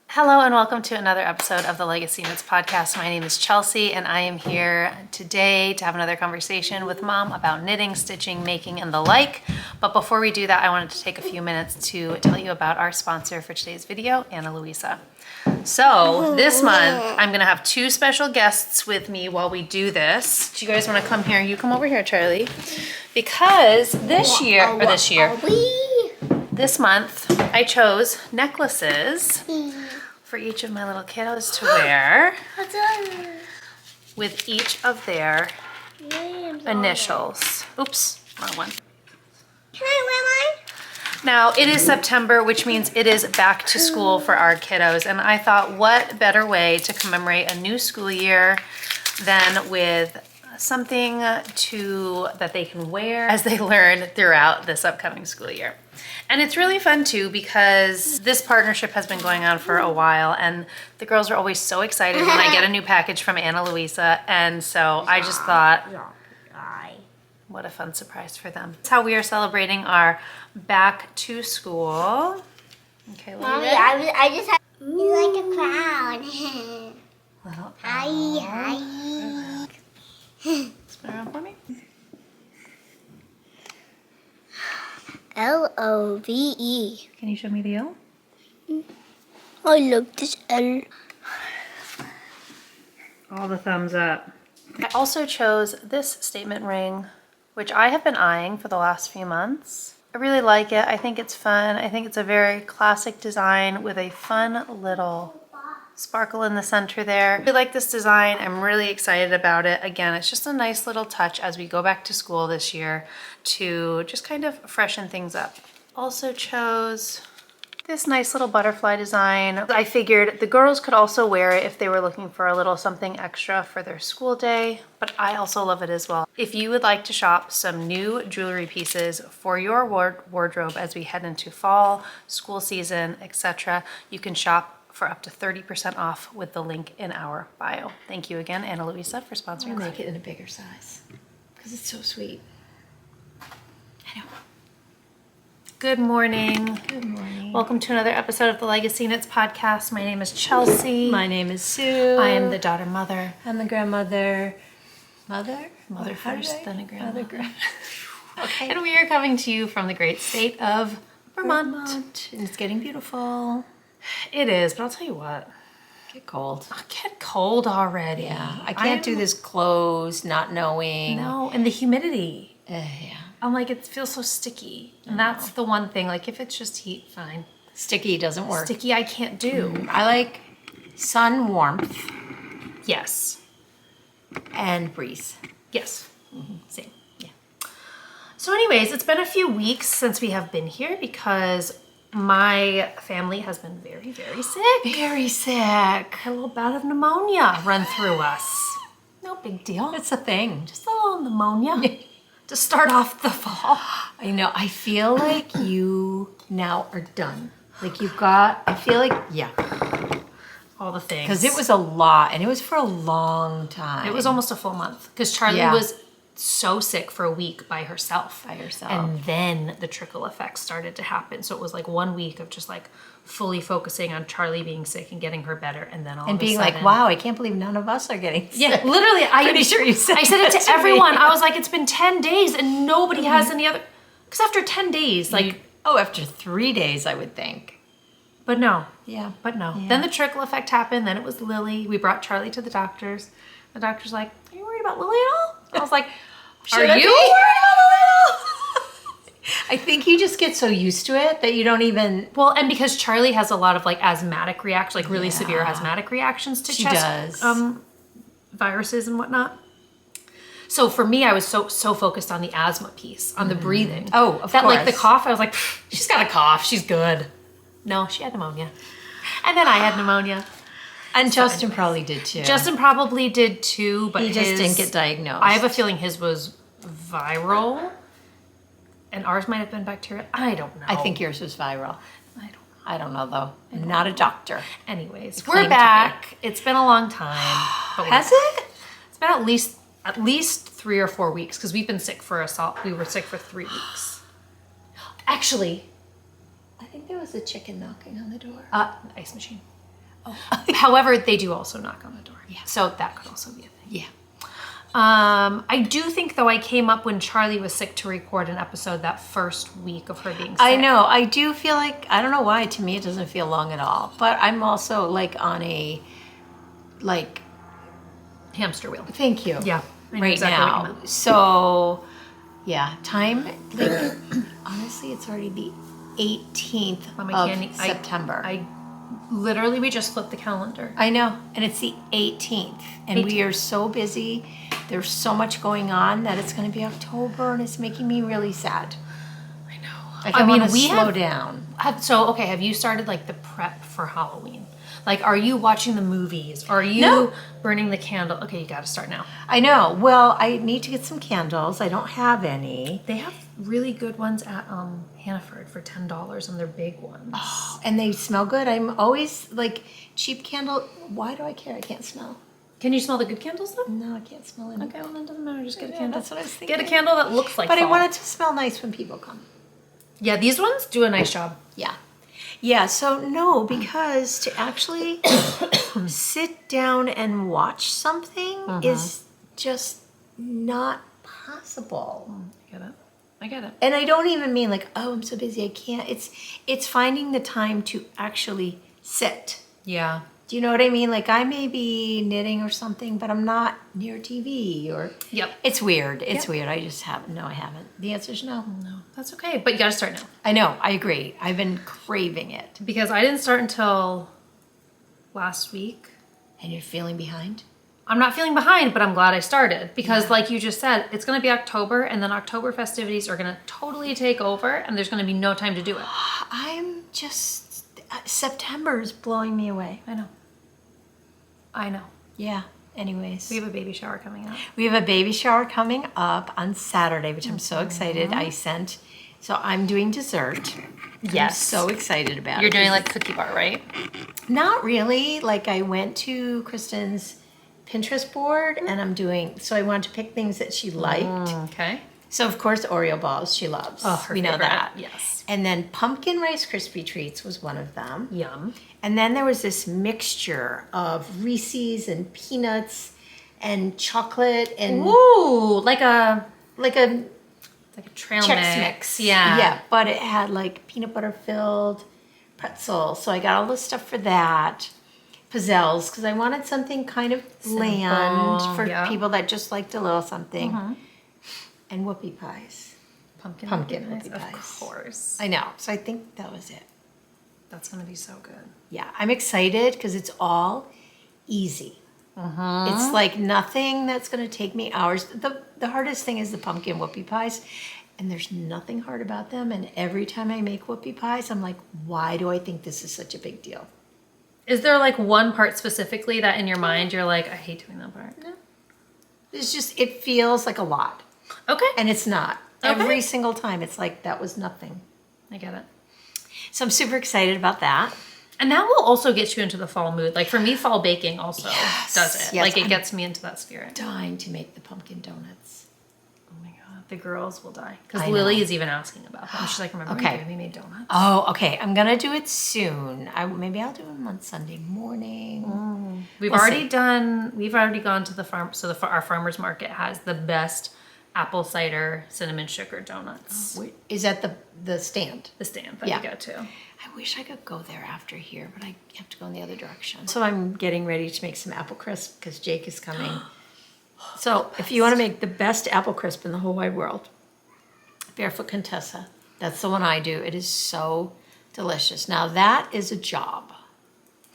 Hello and welcome to another episode of the LegacyKnitz podcast. My name is Chelsea and I am here today to have another conversation with Mom about knitting, stitching, making, and the like. But before we do that, I wanted to take a few minutes to tell you about our sponsor for today's video, Ana Luisa. So this month, I'm gonna have two special guests with me while we do this. Do you guys wanna come here? You come over here, Charlie. Because this month, I chose necklaces for each of my little kiddos to wear with each of their initials. Oops, wrong one. Can I wear mine? Now, it is September, which means it is back to school for our kiddos. And I thought, what better way to commemorate a new school year than with something that they can wear as they learn throughout this upcoming school year. And it's really fun too because this partnership has been going on for a while and the girls are always so excited when I get a new package from Ana Luisa. And so I just thought, what a fun surprise for them. That's how we are celebrating our back to school. Okay, Mommy, I just have like a crown. Little Hi. Spin around for me. Love. Can you show me the L? I love this L. All the thumbs up. I also chose this statement ring, which I have been eyeing for the last few months. I really like it. I think it's fun. I think it's a very classic design with a fun little sparkle in the center there. I really like this design. I'm really excited about it. Again, it's just a nice little touch as we go back to school this year to just kind of freshen things up. Also chose this nice little butterfly design. I figured the girls could also wear it if they were looking for a little something extra for their school day, but I also love it as well. If you would like to shop some new jewelry pieces for your wardrobe as we head into fall, school season, etc., you can shop for up to 30% off with the link in our bio. Thank you again, Ana Luisa, for sponsoring. I'll make it in a bigger size because it's so sweet. I know. Good morning. Good morning. Welcome to another episode of the LegacyKnitz podcast. My name is Chelsea. My name is Sue. I am the daughter mother. I'm the grandmother. Mother First, then a grandmother. Okay. And we are coming to you from the great state of Vermont. And it's getting beautiful. It is, but I'll tell you what. Get cold. I get cold already. Yeah. I can't do this clothes, not knowing. No, and the humidity. Yeah. I'm like, it feels so sticky. And that's the one thing. Like, if it's just heat, fine. Sticky doesn't work. Sticky, I can't do. I like sun warmth Yes. and breeze. Yes. Same. Yeah. So anyways, it's been a few weeks since we have been here because my family has been very, very sick. Very sick. A little bout of pneumonia run through us. No big deal. It's a thing. Just a little pneumonia to start off the fall. I know. I feel like you now are done. Like I feel like, yeah. All the things. Because it was a lot, and it was for a long time. It was almost a full month. Because Charlie was so sick for a week by herself. And then the trickle effects started to happen. So it was like 1 week of just like fully focusing on Charlie being sick and getting her better. And then all and of a being sudden, like, wow, I can't believe none of us are getting sick. Yeah, literally. Pretty sure you said I said it that to to everyone. me. I was like, it's been 10 days and nobody has any other. Because after 10 days, like. After 3 days, I would think. But no. Yeah. But no. Yeah. Then the trickle effect happened. Then it was Lily. We brought Charlie to the doctors. The doctor's like, are you worried about Lily at all? I was like, Are you worried about Lily at all? I think you just get so used to it that you don't even. Well, and because Charlie has a lot of like asthmatic reactions, like really severe asthmatic reactions to chest viruses and whatnot. So for me, I was so focused on the asthma piece, on the breathing. Oh, of that course. like the cough, I was like, she's got a cough, she's good. No, she had pneumonia. And then I had pneumonia. And Justin probably did too. Justin probably did too, but he just didn't get diagnosed. I have a feeling his was viral. And ours might have been bacterial. I don't know. I think yours was viral. I don't know though. I'm not a doctor. Anyways, we're back. It's been a long time. But Has it? It's been at least 3 or 4 weeks because we've been sick for we were sick for 3 weeks. Actually, I think it was a chicken knocking on the door. Ice machine. Oh. However, they do also knock on the door. Yeah. So that could also be a thing. Yeah. I do think though I came up when Charlie was sick to record an episode that first week of her being sick. I know. I do feel like, I don't know why, to me it doesn't feel long at all. But I'm also like on a, like, Hamster wheel. thank you. Yeah. I know Right exactly what you now. meant. So, yeah, time, like, honestly, it's already the 18th Mama of Candy, September. I literally, we just flipped the calendar. I know, and it's the 18th, and we are so busy. There's so much going on that it's going to be October, and it's making me really sad. I know. Like, I want to we slow down. Have you started like the prep for Halloween? Like, are you watching the movies? Are you No. burning the candle? Okay, you got to start now. I know. Well, I need to get some candles. I don't have any. They have really good ones at Hannaford for $10, and they're big ones. Oh, and they smell good. I'm always like, cheap candle. Why do I care? I can't smell. Can you smell the good candles though? No, I can't smell any. Okay, well then it doesn't matter. Just get a Yeah, candle. that's what I was thinking. Get a candle that looks like But I fall. want it to smell nice when people come. Yeah, these ones do a nice job. Yeah. Yeah, so no, because to actually sit down and watch something is just not possible. I get it. And I don't even mean like, oh, I'm so busy, I can't. It's finding the time to actually sit. Yeah. Do you know what I mean? Like, I may be knitting or something, but I'm not near TV or... Yep. It's weird. It's weird. I just haven't. No, I haven't. The answer is no. No, that's okay. But you got to start now. I know. I agree. I've been craving it. Because I didn't start until last week. And you're feeling behind? I'm not feeling behind, but I'm glad I started. Because like you just said, it's going to be October, and then October festivities are going to totally take over, and there's going to be no time to do it. I'm just... September is blowing me away. I know. Yeah. Anyways. We have a baby shower coming up. We have a baby shower coming up on Saturday, which I'm so excited. So I'm doing dessert. Yes. I'm so excited about You're it. doing like cookie bar, right? Not really. Like, I went to Kristen's Pinterest board and I'm doing, so I wanted to pick things that she liked. Okay. So of course Oreo balls she loves. Oh, her we know favorite. that. Yes. And then pumpkin Rice Krispie treats was one of them. Yum. And then there was this mixture of Reese's and peanuts and chocolate and Ooh, like a trail Chex mix. Yeah. Yeah, but it had like peanut butter filled pretzels. So I got all the stuff for that. Pizzelles, because I wanted something kind of bland for people that just liked a little something. And whoopie pies. Pumpkin whoopie Of pies. course. I know. So I think that was it. That's going to be so good. Yeah, I'm excited because it's all easy. It's like nothing that's going to take me hours. The hardest thing is the pumpkin whoopie pies, and there's nothing hard about them. And every time I make whoopie pies, I'm like, why do I think this is such a big deal? Is there like one part specifically that in your mind you're like, I hate doing that part? No. It's just, it feels like a lot. Okay. And it's not. Okay. Every single time, it's like, that was nothing. I get it. So I'm super excited about that. And that will also get you into the fall mood. Like for me, fall baking also does it. Yes, Like it I'm gets me into that spirit. Dying to make the pumpkin donuts. Oh my God. The girls will die. Because I Lily know. is even asking about them. She's like, remember Okay. when we made donuts? Oh, okay. I'm going to do it soon. Maybe I'll do them on Sunday morning. We've We'll already see. we've already gone to the farm. So our farmer's market has the best apple cider cinnamon sugar donuts. Is that the stand? The stand that Yeah. we go to. I wish I could go there after here, but I have to go in the other direction. So I'm getting ready to make some apple crisp because Jake is coming. So if you want to make the best apple crisp in the whole wide world, Barefoot Contessa, that's the one I do. It is so delicious. Now that is a job.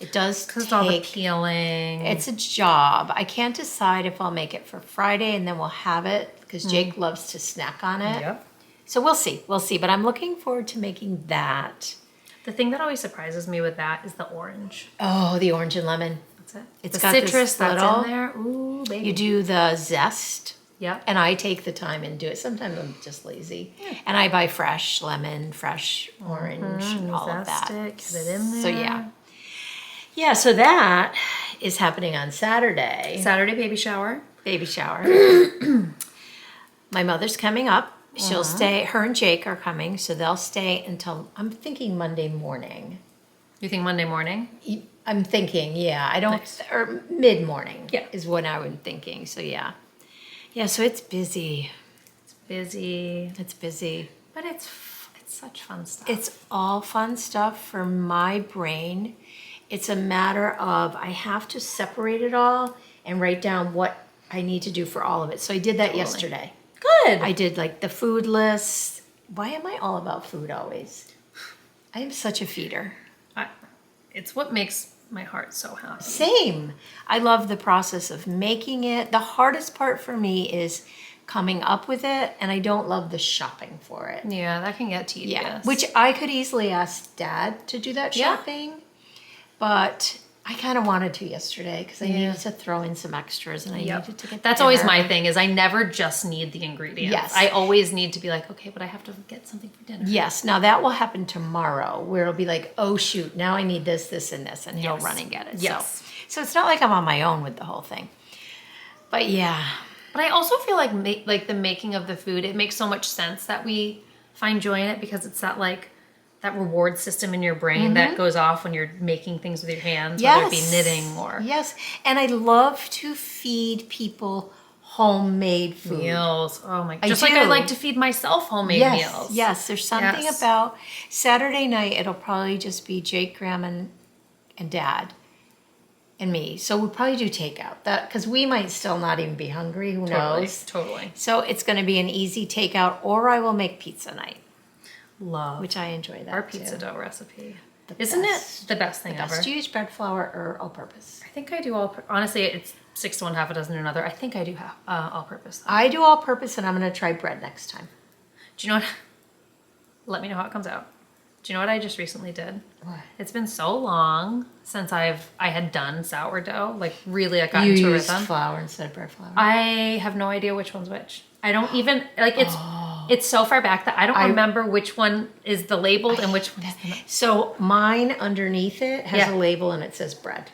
It does Because all the take, peeling. it's a job. I can't decide if I'll make it for Friday and then we'll have it because Jake loves to snack on it. Yep. So we'll see. We'll see. But I'm looking forward to making that. The thing that always surprises me with that is the orange. Oh, the orange and lemon. That's it. It's the got this citrus that's little- in there. Ooh, baby. You do the zest. Yep. And I take the time and do it. Sometimes I'm just lazy. And I buy fresh lemon, fresh orange, and all of that. Zest it, get it in there. So yeah. Yeah, so that is happening on Saturday. Saturday baby shower. Baby shower. My mother's coming up She'll stay, her and Jake are coming, so they'll stay until, I'm thinking Monday morning. You think Monday morning? I'm thinking, yeah, I don't, Nice. or mid-morning Yeah. is what I was thinking, so yeah. Yeah, so it's busy. Busy. It's busy. But it's such fun stuff. It's all fun stuff for my brain. It's a matter of I have to separate it all and write down what I need to do for all of it. So I did that Totally. yesterday. good. I did like the food list. Why am I all about food always? I am such a feeder. It's what makes my heart so happy. Same. I love the process of making it. The hardest part for me is coming up with it, and I don't love the shopping for it. Yeah, that can get tedious. Yeah, which I could easily ask Dad to do that Yeah. shopping, but I kind of wanted to yesterday because I Yeah. needed to throw in some extras and I Yep. needed to get That's always dinner. my thing is I never just need the ingredients. Yes. I always need to be like, okay, but I have to get something for dinner. Yes, now that will happen tomorrow where it'll be like, oh shoot, now I need this, this, and this, and he'll Yes. run and get it. Yes. So it's not like I'm on my own with the whole thing. But yeah, But I also feel like the making of the food, it makes so much sense that we find joy in it because it's that reward system in your brain that goes off when you're making things with your hands, whether it be knitting or Yes, and I love to feed people homemade food. meals. Oh my! I Just like I do. like to feed myself homemade Yes, meals. yes. There's something Yes. about Saturday night. It'll probably just be Jake, Graham, and Dad, and me. So we'll probably do takeout. That because we might still not even be hungry. Who knows? Totally. So it's going to be an easy takeout, or I will make pizza night, Love which I enjoy that our pizza too. dough recipe. The Isn't best. it the best thing ever? Do you use bread flour or all-purpose? I think I do honestly, it's 6 to 1, half a dozen to another. I think I do have all-purpose. Though. I do all-purpose, and I'm going to try bread next time. Do you know what? Let me know how it comes out. Do you know what I just recently did? What? It's been so long since I had done sourdough. Like really, I got You into a use rhythm. flour instead of bread flour. I have no idea which one's which. I don't even like it's so far back that I don't remember which one is the labeled and which one is the not. So mine underneath it has Yeah. a label and it says bread.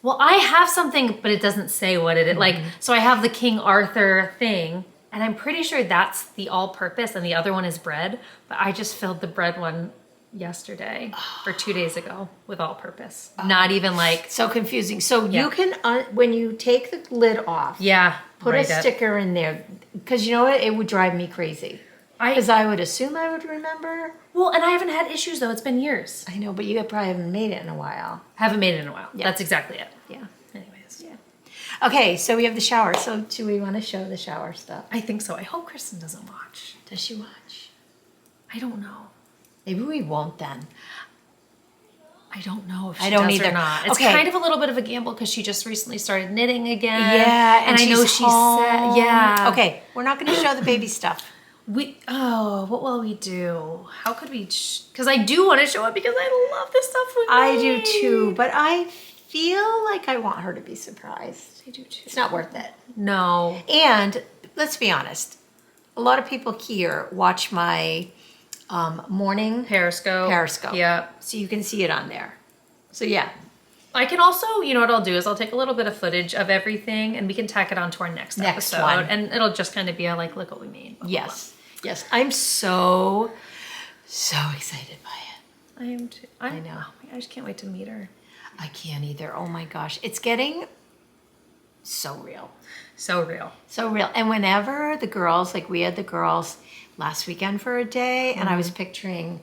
Well, I have something, but it doesn't say what it is. Like, so I have the King Arthur thing, and I'm pretty sure that's the all-purpose, and the other one is bread. But I just filled the bread one yesterday or 2 days ago with all-purpose. Not even like, So confusing. So Yeah. you can, when you take the lid off, yeah, put write a it. sticker in there. Because you know what? It would drive me crazy. Because I would assume I would remember. Well, and I haven't had issues though. It's been years. I know, but you probably haven't made it in a while. Haven't made it in a while. Yeah. That's exactly it. Yeah. Anyways, Yeah. Okay, so we have the shower. So do we want to show the shower stuff? I think so. I hope Kristen doesn't watch. Does she watch? I don't know. Maybe we won't then. I don't know if she I don't does either. or not. It's Okay. kind of a little bit of a gamble because she just recently started knitting again. Yeah, and I know she's she home. said, yeah. Okay, we're not going to show the baby stuff. What will we do? How could we? Because I do want to show it because I love this stuff with I do too, but I feel like I want her to be surprised. I do too. It's not worth it. No. And let's be honest, a lot of people here watch my morning, Periscope. Yeah. so you can see it on there. So yeah, I can also, you know what I'll do is I'll take a little bit of footage of everything and we can tack it onto our next episode. one. And it'll just kind of be a like, look what we made. Blah, blah, yes, yes. I'm so excited by it. blah. I am too. I know. Oh my, I just can't wait to meet her. I can't either. Oh my gosh, it's getting so real. So real. So real. And whenever the girls, like we had the girls last weekend for a day, and I was picturing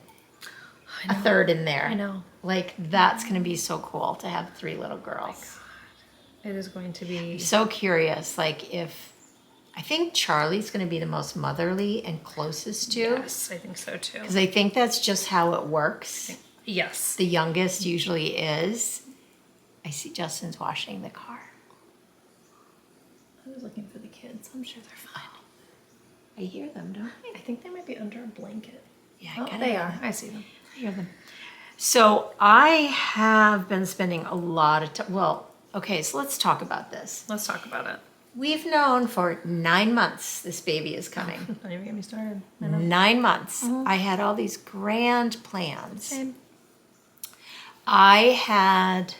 a third in there. I know. Like that's going to be so cool to have 3 little girls. It is going to be. So curious, like if, I think Charlie's going to be the most motherly and closest to. Yes, I think so too. Because I think that's just how it works. Yes. The youngest usually is. I see Justin's washing the car. I was looking for the kids. I'm sure they're fine. I hear them, don't I? I think they might be under a blanket. Yeah, Oh, kinda they hear are. them. I see them. I hear them. So I have been spending a lot of time. Well, okay, so let's talk about this. Let's talk about it. We've known for 9 months this baby is coming. Don't even get me started. 9 months. I had all these grand plans. Same. I had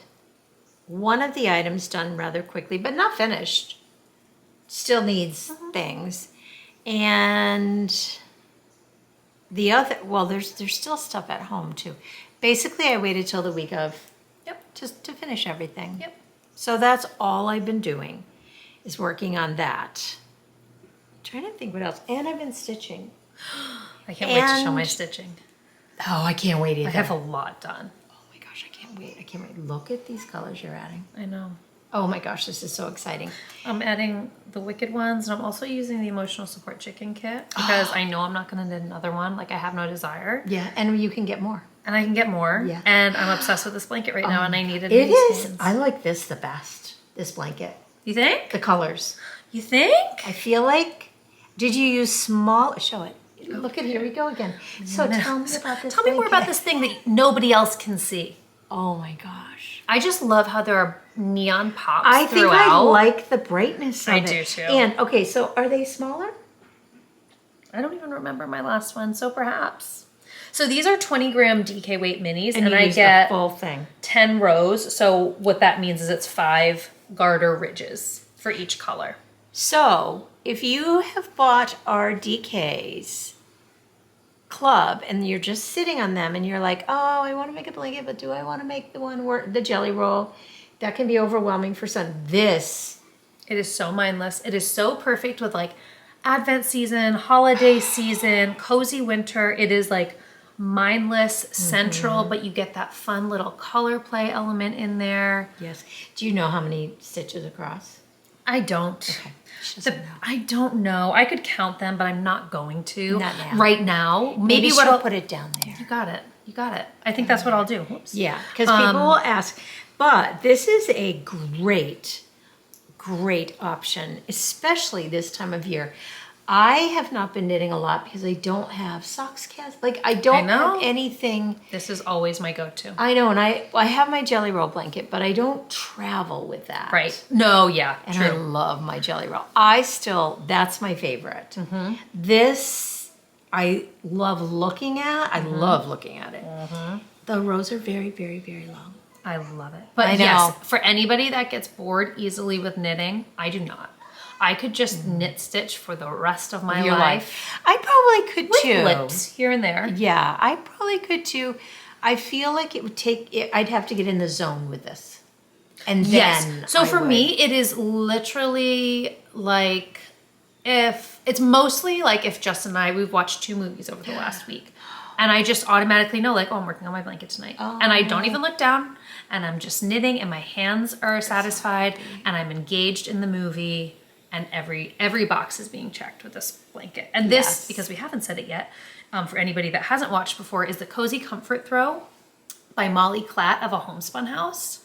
one of the items done rather quickly, but not finished. Still needs things. And The other, well, there's still stuff at home too. Basically, I waited till the week of, just to finish everything. Yep. So that's all I've been doing, is working on that. Trying to think what else. And I've been stitching. I can't wait to show my stitching. Oh, I can't wait either. I have a lot done. Oh my gosh, I can't wait. I can't wait. Look at these colors you're adding. I know. Oh my gosh, this is so exciting. I'm adding the Wicked ones, and I'm also using the Emotional Support Chicken Kit because I know I'm not going to knit another one. Like, I have no desire. Yeah, and you can get more. And I can get more. Yeah. And I'm obsessed with this blanket right now, and I needed It these is. hands. I like this the best, this blanket. You think? The colors. You think? I feel like, did you use small, show it. Look at, here we go again. So tell me about this Tell me more blanket. about this thing that nobody else can see. Oh my gosh. I just love how there are neon pops I think throughout. I like the brightness of I it. do too. And, okay, so are they smaller? I don't even remember my last one, so perhaps. So these are 20-gram DK weight minis, and you I use get the full thing. 10 rows. So what that means is it's 5 garter ridges for each color. So if you have bought our DKs club and you're just sitting on them and you're like, oh, I want to make a blanket, but do I want to make the one where the jelly roll? That can be overwhelming for some. This. It is so mindless. It is so perfect with like Advent season, holiday season, cozy winter. It is like mindless, central, but you get that fun little color play element in there. Yes. Do you know how many stitches across? I don't. Okay. She doesn't know. I don't know. I could count them, but I'm not going to. Not now. Right now. Maybe what she'll I'll put it down there. You got it. You got it. I think that's what I'll do. Whoops. Yeah, because people will ask. But this is a great, great option, especially this time of year. I have not been knitting a lot because I don't have socks cast. Like, I don't know. have anything. This is always my go-to. I know, and I have my jelly roll blanket, but I don't travel with that. Right. No, yeah, And I true. love my jelly roll. That's my favorite. Mm-hmm. This, I love looking at. I love looking at it. The rows are very, very, very long. I love it. But I know. yes, for anybody that gets bored easily with knitting, I do not. I could just knit stitch for the rest of my Your life. I probably could With too. blips here and there. Yeah, I probably could too. I feel like it would I'd have to get in the zone with this. And then Yes. So I for would. me, it is literally like it's mostly like if Justin and I, we've watched 2 movies over the last week. And I just automatically know like, oh, I'm working on my blanket tonight. And I don't even look down. And I'm just knitting and my hands are satisfied. And I'm engaged in the movie. And every box is being checked with this blanket. And this, Yes. because we haven't said it yet, for anybody that hasn't watched before, is the Cozy Comfort Throw by Molly Klatt of A Homespun House.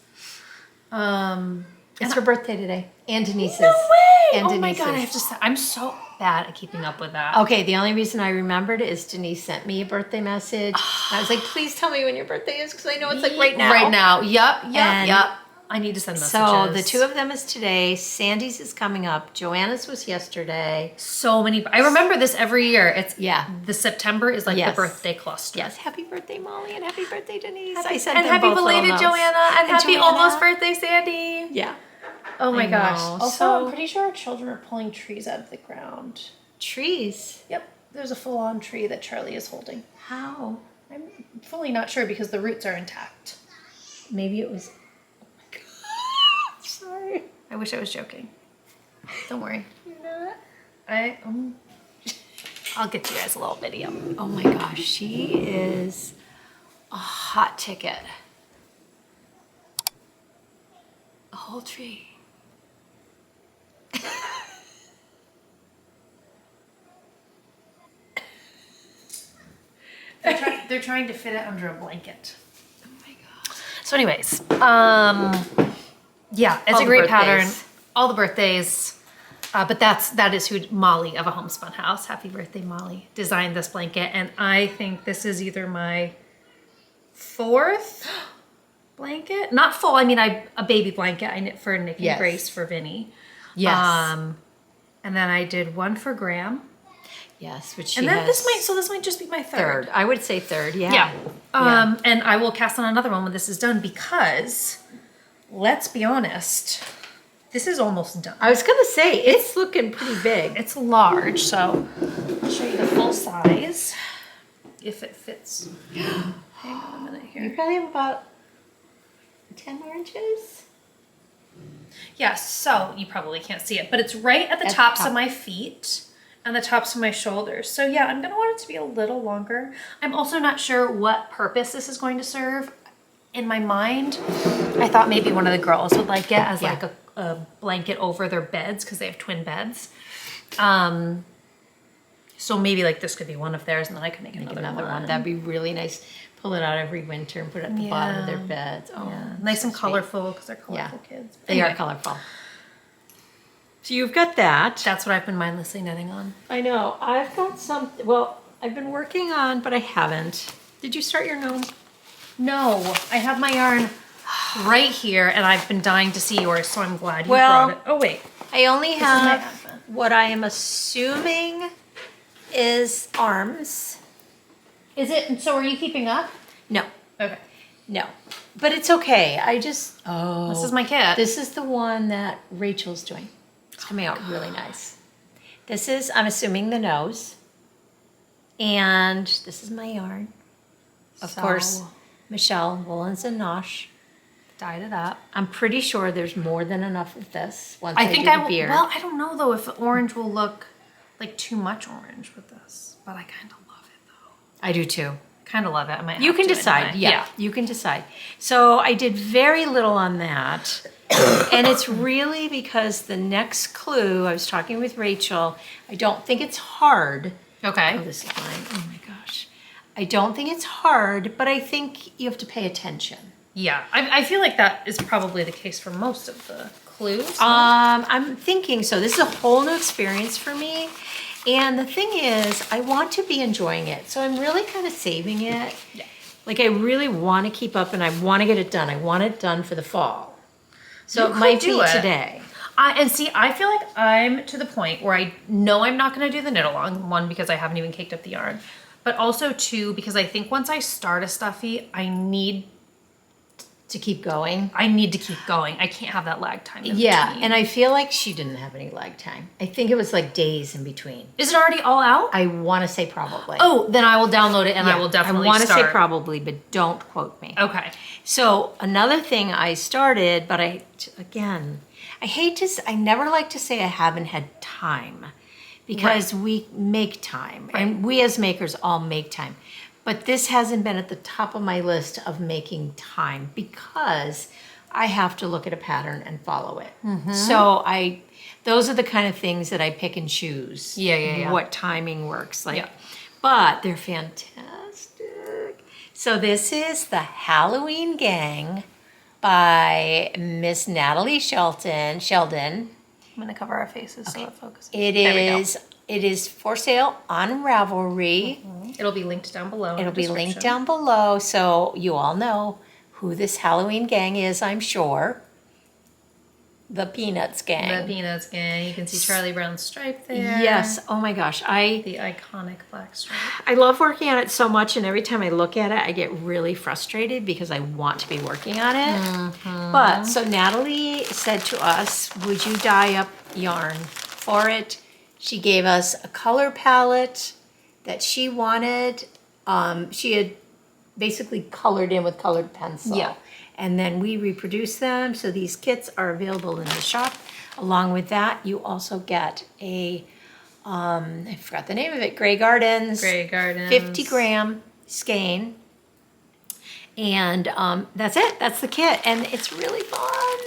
It's her birthday today. And Denise's. No way! And Oh my Denise's. god, I have to say, I'm so bad at keeping up with that. Okay, the only reason I remembered is Denise sent me a birthday message. I was like, please tell me when your birthday is because I know it's like right now. Right now. Yep. And I need to send messages. So the 2 of them is today. Sandy's is coming up. Joanna's was yesterday. So many. I remember this every year. It's the September is like Yes. the birthday cluster. Yes, happy birthday, Molly, and happy birthday, Denise. Happy, I sent and them happy both little belated notes. Joanna and happy Joanna. almost birthday Sandy. Yeah. Oh my I gosh. know. Also, So- I'm pretty sure our children are pulling trees out of the ground. Trees. Yep. There's a full-on tree that Charlie is holding. How? I'm fully not sure because the roots are intact. Maybe it was. Sorry. I wish I was joking. Don't worry. No. I'll get you guys a little video. Oh my gosh, she is a hot ticket. A whole tree. They're trying to fit it under a blanket. Oh my gosh. So anyways, yeah, it's All a the great pattern. birthdays. All the birthdays. But that is who Molly of A Homespun House, happy birthday Molly, designed this blanket. And I think this is either my 4th blanket. Not full, I mean a baby blanket I knit for Nick and Yes. Grace for Vinny. Yes. And then I did one for Graham. Yes, which she And then has this might just be my third. I would say third, yeah. Yeah. And I will cast on another one when this is done because, let's be honest, this is almost done. I was gonna say, it's looking pretty big. It's large, so I'll show you the full size. if it fits. Hang on a minute You here. probably have about 10 more inches. Yeah, so you probably can't see it, but it's right at the At the tops top. of my feet and the tops of my shoulders. So yeah, I'm gonna want it to be a little longer. I'm also not sure what purpose this is going to serve. In my mind, I thought maybe one of the girls would like it as Yeah. like a blanket over their beds because they have twin beds. So maybe like this could be one of theirs and then I could make another one. That'd be really nice. Pull it out every winter and put it at the bottom of their beds. Oh, Nice and so sweet. colorful because they're colorful kids. They are Anyway, colorful. So you've got that. that's what I've been mindlessly knitting on. I know. I've got some. Well, I've been working on, but I haven't. Did you start your gnome? No, I have my yarn right here and I've been dying to see yours, so I'm glad you Well, brought it. Oh wait, I only is my have advent. what I am assuming is arms. Is it, so are you keeping up? No, Okay. no. But it's okay. I just. Oh. This is my kit. This is the one that Rachel's doing. It's coming out really nice. This is, I'm assuming, the nose. And this is my yarn. Of course, Michelle, Woolens and Nosh. Dyed it up. I'm pretty sure there's more than enough of this once I I think do I the will, beard. well, I don't know though if the orange will look like too much orange with this, but I kind of love it though. I do too. Kind of love it. I might You have can to decide. anyway. Yeah, you can decide. So I did very little on that. And it's really because the next clue, I was talking with Rachel, I don't think it's hard. Okay. Oh, this is mine. Oh my gosh. I don't think it's hard, but I think you have to pay attention. Yeah, I feel like that is probably the case for most of the clues. I'm thinking so. This is a whole new experience for me. And the thing is, I want to be enjoying it. So I'm really kind of saving it. Yeah. Like I really want to keep up and I want to get it done. I want it done for the fall. So You it might could do be it. today. And see, I feel like I'm to the point where I know I'm not going to do the knit along. One, because I haven't even caked up the yarn. But also two, because I think once I start a stuffy, I need To keep going. to keep going. I can't have that lag time in Yeah, between. and I feel like she didn't have any lag time. I think it was like days in between. Is it already all out? I want to say probably. Oh, then I will download it and I will definitely I want to start. say probably, but don't quote me. Okay. So another thing I started, but I never like to say I haven't had time because we make time and we as makers all make time. But this hasn't been at the top of my list of making time because I have to look at a pattern and follow it. So those are the kind of things that I pick and choose. Yeah. What timing works like. Yeah. But they're fantastic. So this is the Halloween Gang by Miss Natalie Sheldon. I'm going to cover our faces so it focuses. It There we go. is for sale on Ravelry. It'll be linked down below. in It'll the be linked description. down below, so you all know who this Halloween gang is, I'm sure. The Peanuts gang. The Peanuts gang. You can see Charlie Brown's stripe there. Yes. Oh my gosh. The iconic black stripe. I love working on it so much, and every time I look at it, I get really frustrated because I want to be working on it. But so Natalie said to us, would you dye up yarn for it? She gave us a color palette that she wanted. She had basically colored in with colored pencil. Yeah. And then we reproduced them. So these kits are available in the shop. Along with that, you also get a, I forgot the name of it, Grey Gardens. 50 gram skein. And that's it. That's the kit. And it's really fun.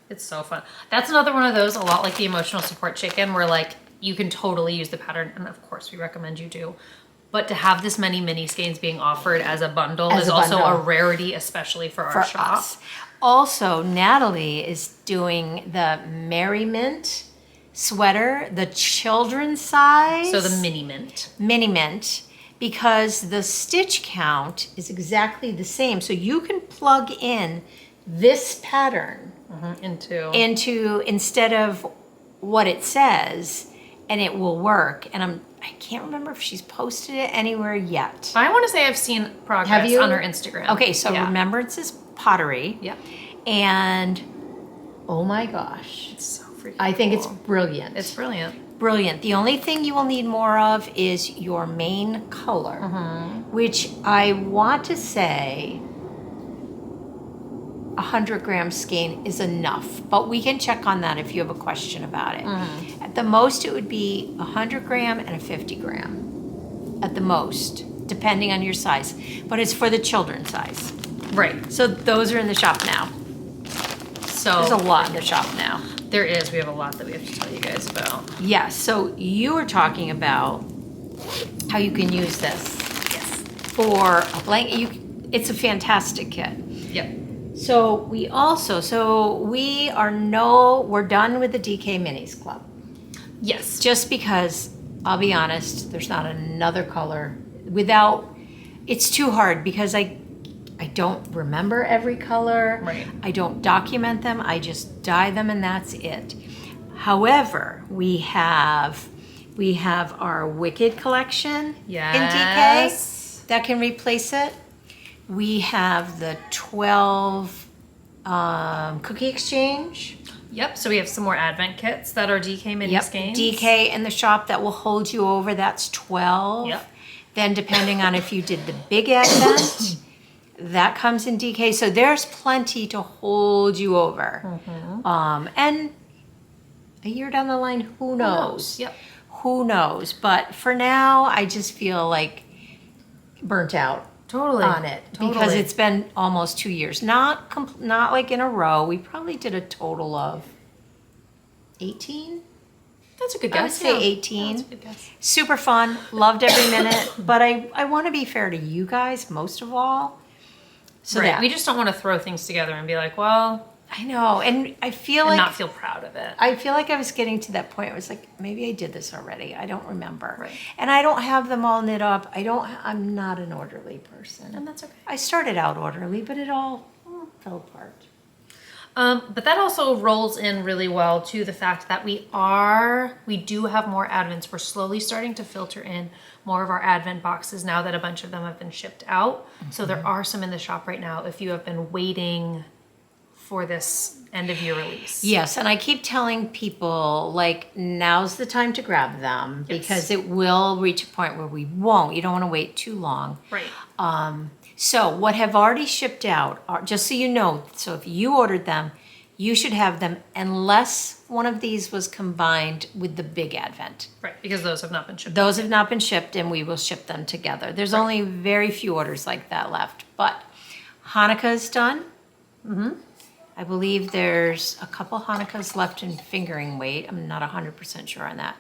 It's so fun. That's another one of those, a lot like the emotional support chicken, where like you can totally use the pattern, and of course we recommend you do. But to have this many mini skeins being offered as a bundle is also a rarity, especially for our shop. Us. Also, Natalie is doing the Merriment sweater, the children's size. So the mini mint. Mini mint, because the stitch count is exactly the same. So you can plug in this pattern into instead of what it says, and it will work. And I can't remember if she's posted it anywhere yet. I want to say I've seen progress Have you? on her Instagram. Okay, so yeah. Remembrances Pottery. Yep. And oh my gosh, It's so freaking I think it's cool. brilliant. It's brilliant. brilliant. The only thing you will need more of is your main color, which I want to say 100-gram skein is enough, but we can check on that if you have a question about it. At the most, it would be 100-gram and a 50-gram at the most, depending on your size, but it's for the children's size. Right. So those are in the shop now. So There's a lot in the shop now. there is. We have a lot that we have to tell you guys about. Yeah, so you were talking about how you can use this Yes. for a blanket. It's a fantastic kit. Yep. So we're done with the DK Minis Club. Yes. Just because, I'll be honest, there's not another color it's too hard because I don't remember every color. Right. I don't document them. I just dye them and that's it. However, we have our Wicked collection Yes. in DK that can replace it. We have the 12 cookie exchange. Yep. So we have some more Advent kits that are DK mini skeins. DK in the shop that will hold you over. That's 12. Yep. Then depending on if you did the big Advent, that comes in DK. So there's plenty to hold you over. And a year down the line, who knows? Yep. Who knows? But for now, I just feel like burnt out. Totally. On it because Totally. it's been almost 2 years, not like in a row. We probably did a total of 18. That's a good I would guess. say yeah. 18. That's a good guess. Super fun, loved every minute. But I want to be fair to you guys most of all. So Right. that We just don't want to throw things together and be like, well, I know, and I feel and like not feel proud of it. I feel like I was getting to that point. I was like, maybe I did this already. I don't remember. Right. And I don't have them all knit up. I'm not an orderly person. And that's okay. I started out orderly, but it all fell apart. But that also rolls in really well to the fact that we do have more Advents. We're slowly starting to filter in more of our Advent boxes now that a bunch of them have been shipped out. So there are some in the shop right now if you have been waiting for this end of year release. Yes, and I keep telling people, like, now's the time to grab them because it will reach a point where you don't want to wait too long. Right. So what have already shipped out, are, just so you know, so if you ordered them, you should have them unless one of these was combined with the big Advent. Right, because those have not been shipped. Those have not been shipped and we will ship them together. There's only very few orders like that left, but Hanukkah is done. I believe there's a couple Hanukkahs left in fingering weight. I'm not 100% sure on that.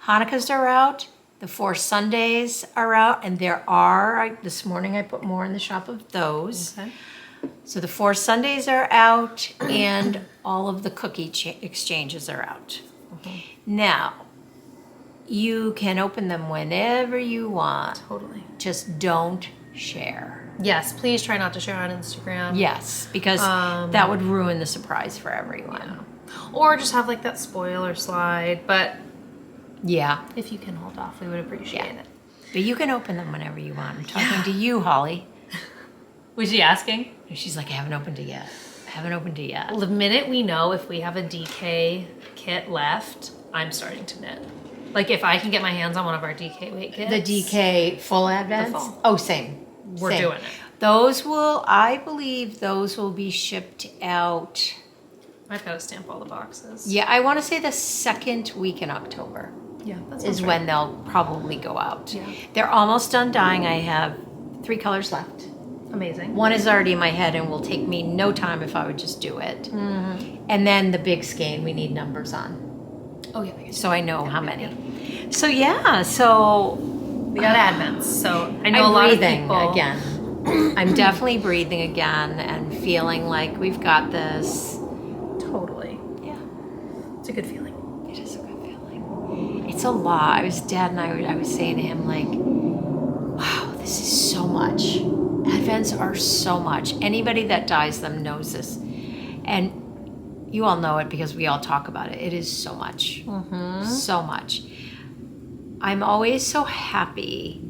Hanukkahs are out. The 4 Sundays are out. And this morning I put more in the shop of those. Okay. So the 4 Sundays are out and all of the cookie exchanges are out. Now, you can open them whenever you want. Totally. Just don't share. Yes, please try not to share on Instagram. Yes, because that would ruin the surprise for everyone. Or just have like that spoiler slide. But Yeah, if you can hold off, we would appreciate it. but you can open them whenever you want. I'm talking to you, Holly. Was she asking? And she's like, I haven't opened it yet. The minute we know if we have a DK kit left, I'm starting to knit. Like if I can get my hands on one of our DK weight kits. The DK full Advents? The full. Oh, same. We're Same. doing it. I believe those will be shipped out. I've got to stamp all the boxes. Yeah, I want to say the second week in October Yeah, that's is when they'll probably go out. Yeah. They're almost done dyeing. I have 3 colors left. Amazing. One is already in my head and will take me no time if I would just do it. And then the big skein we need numbers on. Oh yeah. So I know how many. So yeah, so We got Advents. So I know I'm a lot breathing of people. again. I'm definitely breathing again and feeling like we've got this. Totally. Yeah, It's a good feeling. it is a good feeling. It's a lot. Dad and I was saying to him like, wow, this is so much. Advents are so much. Anybody that dyes them knows this. And you all know it because we all talk about it. It is so much. So much. I'm always so happy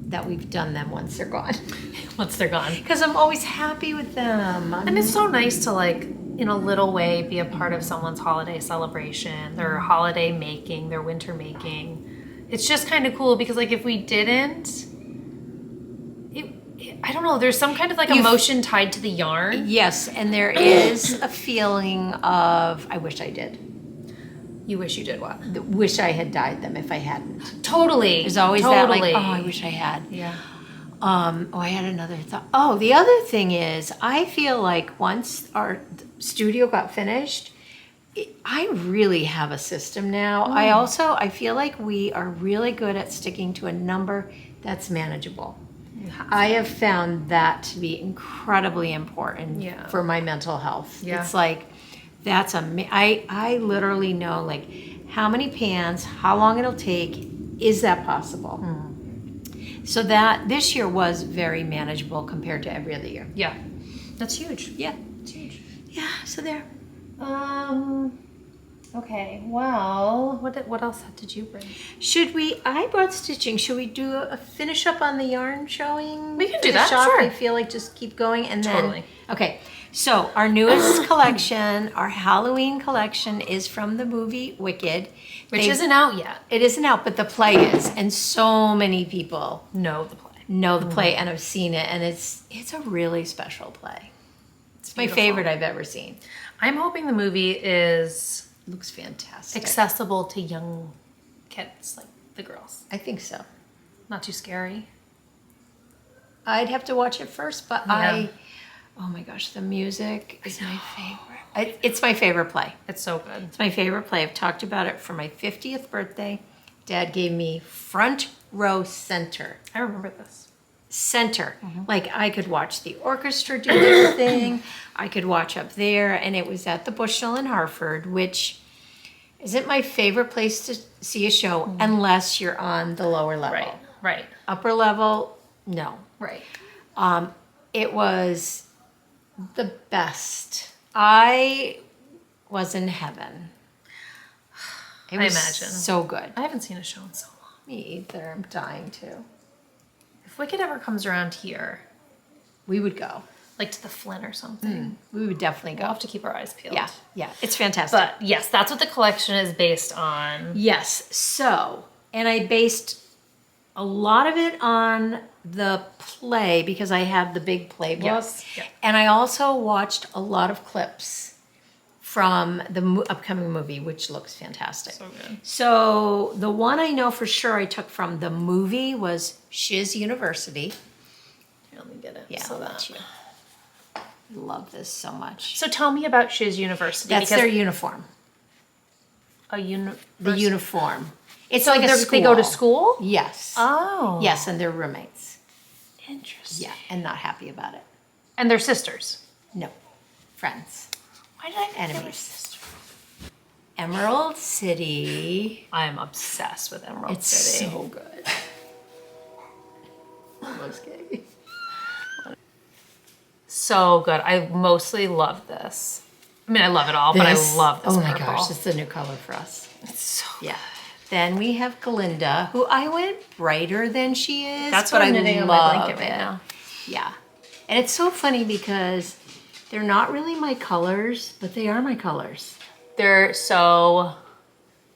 that we've done them once they're gone. Once they're gone. Because I'm always happy with them. And it's so nice to like in a little way be a part of someone's holiday celebration, their holiday making, their winter making. It's just kind of cool because like if we didn't, I don't know, there's some kind of like emotion tied to the yarn. Yes, and there is a feeling of, I wish I did. You wish you did what? Wish I had dyed them if I hadn't. Totally. There's always that like, oh, I wish I had. Yeah. I had another thought. Oh, the other thing is, I feel like once our studio got finished, I really have a system now. I feel like we are really good at sticking to a number that's manageable. I have found that to be incredibly important for my mental health. Yeah. It's like, that's I literally know like how many pans, how long it'll take, is that possible? So that this year was very manageable compared to every other year. Yeah. That's huge. Yeah. It's huge. Yeah, so there. Okay, well, what else did you bring? I brought stitching. Should we do a finish up on the yarn showing? We can do that, sure. I feel like just keep going and then. Totally. Okay, so our newest collection, our Halloween collection is from the movie Wicked. Which isn't out yet. It isn't out, but the play is. And so many people know the play. And have seen it. And it's a really special play. It's my beautiful. favorite I've ever seen. I'm hoping the movie is Looks fantastic. accessible to young kids, like the girls. I think so. Not too scary. I'd have to watch it first, but Yeah. oh my gosh, the music is my favorite. It's my favorite play. It's so good. It's my favorite play. I've talked about it for my 50th birthday. Dad gave me front row center. I remember this. Center. Like I could watch the orchestra do their thing. I could watch up there, and it was at the Bushnell in Hartford, which isn't my favorite place to see a show unless you're on the lower level. Right. Upper level, no. Right. It was the best. I was in heaven. It was imagine. So good. I haven't seen a show in so long. Me either. I'm dying to. If Wicked ever comes around here, We would go. like to the Flynn or something, We would definitely we'll go. have to keep our eyes peeled. Yeah. It's fantastic. But yes, that's what the collection is based on. Yes. So, and I based a lot of it on the play because I have the big playbook. Yes. Yeah. And I also watched a lot of clips from the upcoming movie, which looks fantastic. So good. So the one I know for sure I took from the movie was Shiz University. Here, let me get it. Yeah, So I'll that. let you. Love this so much. So tell me about Shiz University. That's their uniform. The The uniform. It's So like a school. they go to school? Yes. Oh. Yes, and they're roommates. Interesting. Yeah, and not happy about it. And they're sisters. No, friends. Why did I think they were Enemies. sisters? Emerald City. I am obsessed with Emerald It's City. so good. Almost gay. So good. I mostly love this. I mean, I love it all, but I love this Oh my purple. gosh, it's a new color for us. It's so Yeah. Then we have Galinda, who I went brighter than she is. That's but what I'm I knitting on love my blanket right it. now. Yeah. And it's so funny because they're not really my colors, but they are my colors. They're so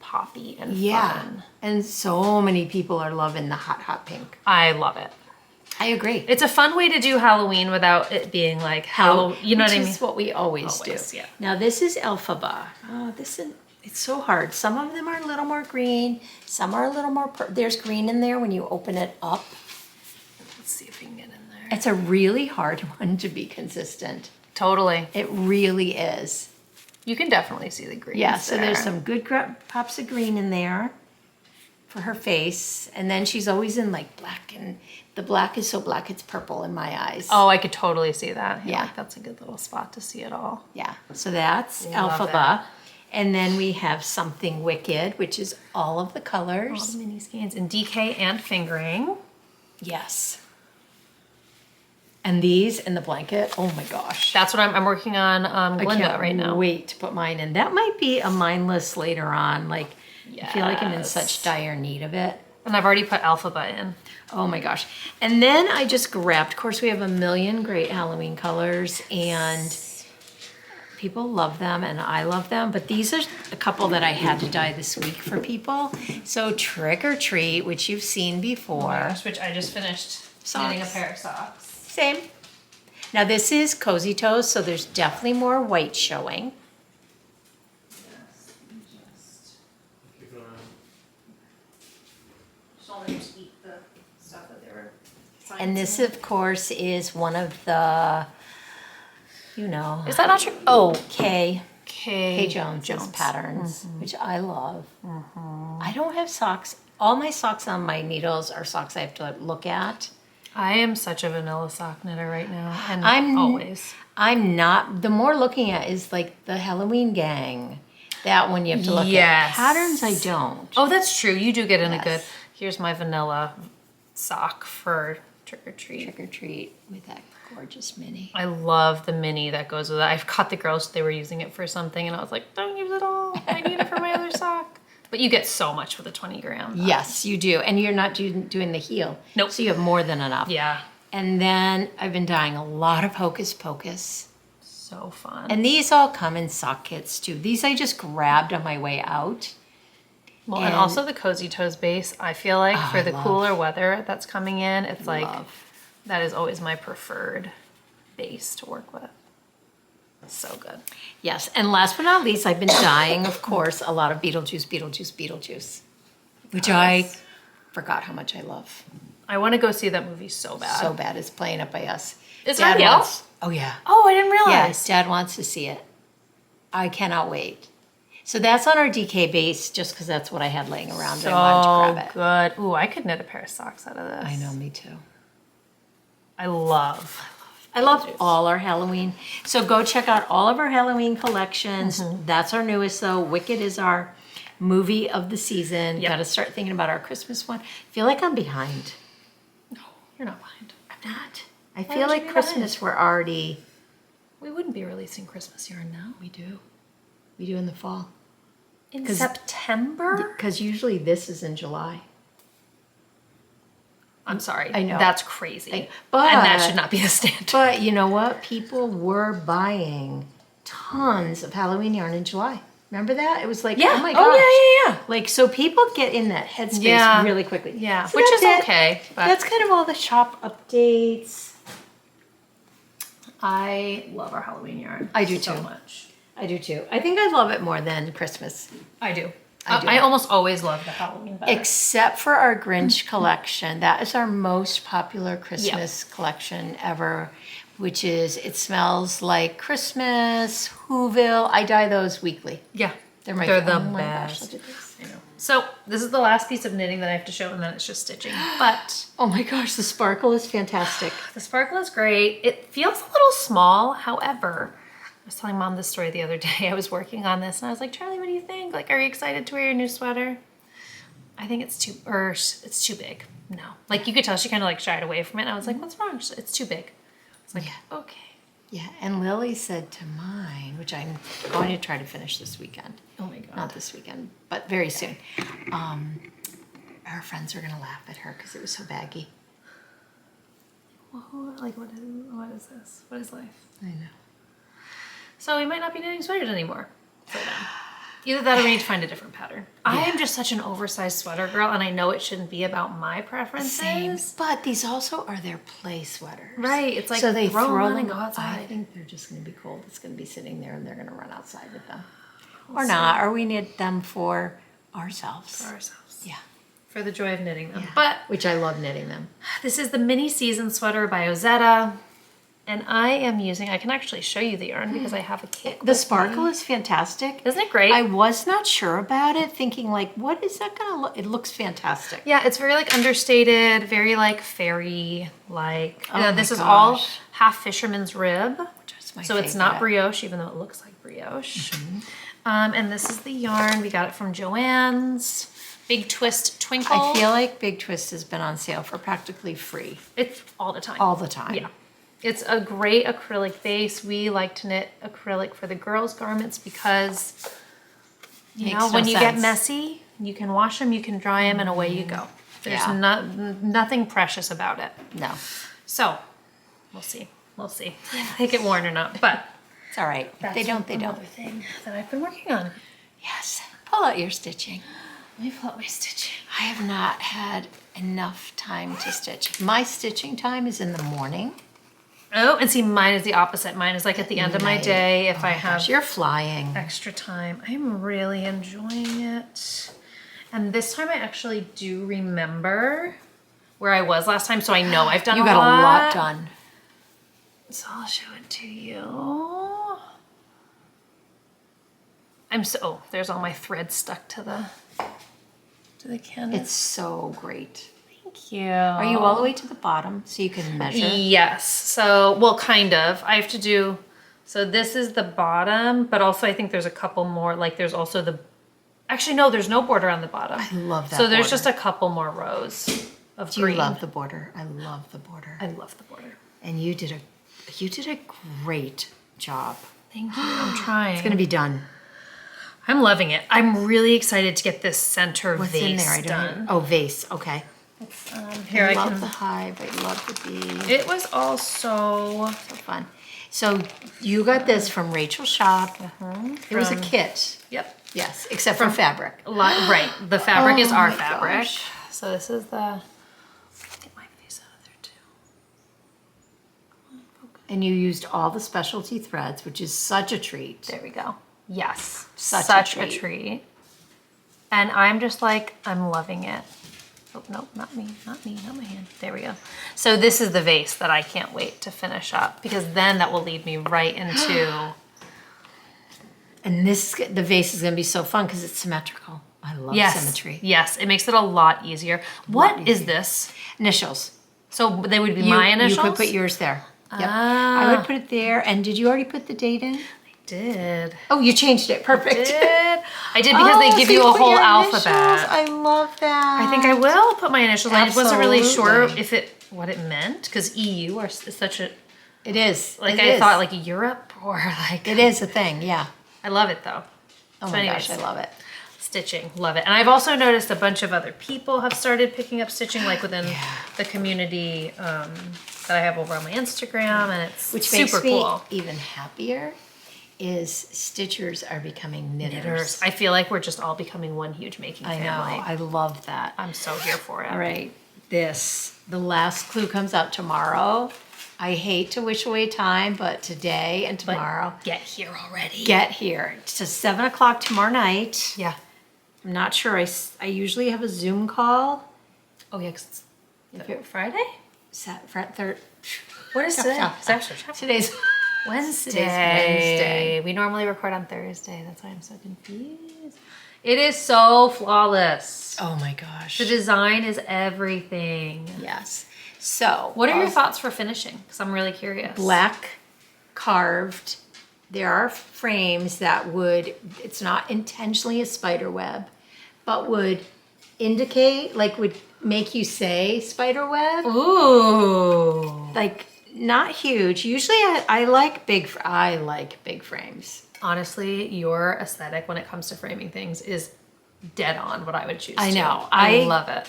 poppy and fun. And so many people are loving the hot, hot pink. I love it. I agree. It's a fun way to do Halloween without it being like Halloween. You know what I mean? Which is what we always do. Yeah. Now this is Elphaba. Oh, it's so hard. Some of them are a little more green. Some are a little more, there's green in there when you open it up. Let's see if we can get in there. It's a really hard one to be consistent. Totally. It really is. You can definitely see the green. Yeah, so there's some good pops of green in there for her face. And then she's always in like black, and the black is so black it's purple in my eyes. Oh, I could totally see that. Yeah. Like, that's a good little spot to see it all. Yeah, so that's Love Elphaba. And then we have Something Wicked, which is all of the All colors. the mini skeins in DK and fingering. Yes. And these and the blanket, oh my gosh. That's what I'm working on Glinda right now. Wait to put mine in. That might be a mindless later on. Like, I feel like I'm in such dire need of it. And I've already put Alphabet in. Oh my gosh. And then I just grabbed, of course, we have a million great Halloween colors, and People love them and I love them, but these are a couple that I had to dye this week for people. So Trick or Treat, which you've seen before. Which I just finished knitting a pair of socks. Same. Now this is Cozy Toes, so there's definitely more white showing. Just eat the stuff that they were. And this, of course, is one of the, you know, Is that not true? Oh, K K. Jones's patterns, which I love. I don't have socks. All my socks on my needles are socks I have to look at. I am such a vanilla sock knitter right now, and I'm not. The more looking at is like the Halloween gang. That one you have to look at. Patterns I don't. Oh, that's true. You do get in a good. Here's my vanilla sock for Trick or Treat. Trick or Treat with that gorgeous mini. I love the mini that goes with it. I've caught the girls, they were using it for something, and I was like, don't use it all. I need it for my other sock. But you get so much with a 20 gram. Yes, you do. And you're not doing the heel. Nope. So you have more than enough. Yeah. And then I've been dyeing a lot of Hocus Pocus. So fun. And these all come in sock kits too. These I just grabbed on my way out. Well, and also the Cozy Toes base, I feel like for the love. cooler weather that's coming in, it's like, Love. that is always my preferred base to work with. So good. Yes, and last but not least, I've been dyeing, of course, a lot of Beetlejuice, which I forgot how much I love. I want to go see that movie so bad. So bad. It's playing up by us. Is it already out? Oh, yeah. Oh, I didn't realize. Yes, Dad wants to see it. I cannot wait. So that's on our DK base, just because that's what I had laying around and I wanted to grab it. Good. Ooh, I could knit a pair of socks out of this. I know, me too. I love all our Halloween. So go check out all of our Halloween collections. That's our newest though. Wicked is our movie of the season. Yep. Got to start thinking about our Christmas one. Feel like I'm behind. No, you're not behind. I'm not. I Why feel would like you be Christmas we're already. We wouldn't be releasing Christmas yarn now. We do. We do in the fall. In 'Cause- September? Because usually this is in July. I'm sorry. I know. That's crazy. But- and that should not be the standard. But you know what? People were buying tons of Halloween yarn in July. Remember that? It was like, oh my gosh. yeah. Like, so people get in that headspace Yeah. really quickly. Yeah, So which that's is it. okay. But That's kind of all the shop updates. I love our Halloween yarn. I do so too. much. I do too. I think I love it more than Christmas. I do. I do. I almost always love the Halloween better. Except for our Grinch collection. That is our most popular Christmas collection ever, which is It Smells Like Christmas, Whoville. I dye those weekly. Yeah. They're my the oh my gosh, best. look at this. I know. So this is the last piece of knitting that I have to show, and then it's just stitching. But Oh my gosh, the sparkle is fantastic. the sparkle is great. It feels a little small. However, I was telling Mom this story the other day. I was working on this, and I was like, Charlie, what do you think? Like, are you excited to wear your new sweater? I think it's too big. No. Like, you could tell she kind of like shied away from it. And I was like, what's wrong? She said, it's too big. I was like, okay. Yeah, and Lily said to mine, which I'm going to try to finish this weekend. Oh my God. Not this weekend, but very soon. Her friends are going to laugh at her because it was so baggy. Well, like, what is this? What is life? I know. So we might not be knitting sweaters anymore for them. Either that or we need to find a different pattern. I am just such an oversized sweater girl, and I know it shouldn't be about my preferences. Same. But these also are their play sweaters. Right. It's like So they throw 'em throw on them and go I outside. think they're just going to be cold. It's going to be sitting there and they're going to run outside with them. Or not. Or we knit them for ourselves. For ourselves. Yeah. For the joy of knitting them. Yeah. But Which I love knitting them. this is the mini season sweater by Ozetta. And I am using, I can actually show you the yarn because I have a kit. The sparkle is fantastic. Isn't it great? I was not sure about it, thinking like, what is that going to look? It looks fantastic. Yeah, it's very like understated, very like fairy like. Oh my this is all gosh. half fisherman's rib. Which is my So it's not favorite. brioche, even though it looks like brioche. And this is the yarn. We got it from Joann's. Big Twist Twinkle. I feel like Big Twist has been on sale for practically free it's all the time. all the time. Yeah. It's a great acrylic base. We like to knit acrylic for the girls' garments because, you Makes know, no when you get sense. messy, you can wash them, you can dry them, and away you go. There's Yeah. nothing precious about it. No. So, we'll see. We'll see if they get worn or not. But It's all right. If they don't, they don't. Another thing that I've been working on. Yes. Pull out your stitching. Let me pull out my stitching. I have not had enough time to stitch. My stitching time is in the morning. Oh, and see, mine is the opposite. Mine is like at the end of my Night. day if Oh I my have gosh, you're flying. extra time. I'm really enjoying it. And this time I actually do remember where I was last time, so I know I've done You a got lot. a lot done. So I'll show it to you. Oh, there's all my threads stuck to the canvas. It's so great. Thank you. Are you all the way to the bottom so you can measure? Yes. So, well, kind of. I have to do, so this is the bottom, but also I think there's a couple more, like there's also actually no, there's no border on the bottom. I love that So there's border. just a couple more rows of Do green. you love the border? I love the border. I love the border. And you did a great job. Thank you. I'm trying. It's gonna be done. I'm loving it. I'm really excited to get this center What's vase in there? I don't done. even, oh, vase. Okay. It's, here I love can. the hive. I love the bee. It was also So fun. So you got this from Rachel Shop. It was a From- kit. Yep. Yes, except for fabric. Right. The fabric is Oh our my fabric. gosh. So this is the. Get my face out of there too. And you used all the specialty threads, which is such a treat. There we go. Yes. Such a a treat. And I'm just like, I'm loving it. Oh, no, not me, not my hand. There we go. So this is the vase that I can't wait to finish up because then that will lead me right into. And the vase is going to be so fun because it's symmetrical. I love symmetry. Yes, it makes it a lot easier. What is this? Initials. So they would be my initials? You could put yours there. Yep. Ah. I would put it there. And did you already put the date in? Did. Oh, you changed it. Perfect. I did because they give so you a put whole your alphabet. initials. I love that. I think I will put my initials. I wasn't really sure Absolutely. if what it meant because EU is such a It is. like It I is. thought like Europe or like It is a thing, yeah. I love it though. Oh So my anyways, gosh, I love it. stitching, love it. And I've also noticed a bunch of other people have started picking up stitching like within the community that I have over on my Instagram, and it's Which super makes me cool. even happier is stitchers are becoming knitters. I feel like we're just all becoming one huge making I family. know. I love that. I'm so here for it. All right. The last clue comes out tomorrow. I hate to wish away time, but today and But tomorrow, get here already. get here. It's 7 o'clock tomorrow night. Yeah. I'm not sure. I usually have a Zoom call. Oh yeah, 'cause it's Friday? What is today? Stop. It's actually Today's Wednesday. Today's Wednesday. We normally record on Thursday. That's why I'm so confused. It is so flawless. Oh my gosh. The design is everything. Yes. So, What are your thoughts for finishing? Because I'm really curious. black carved. There are frames that it's not intentionally a spider web, but would indicate, would make you say spider web. Ooh. Like, not huge. Usually I like big frames. Honestly, your aesthetic when it comes to framing things is dead on what I would choose. I know. To. I love it.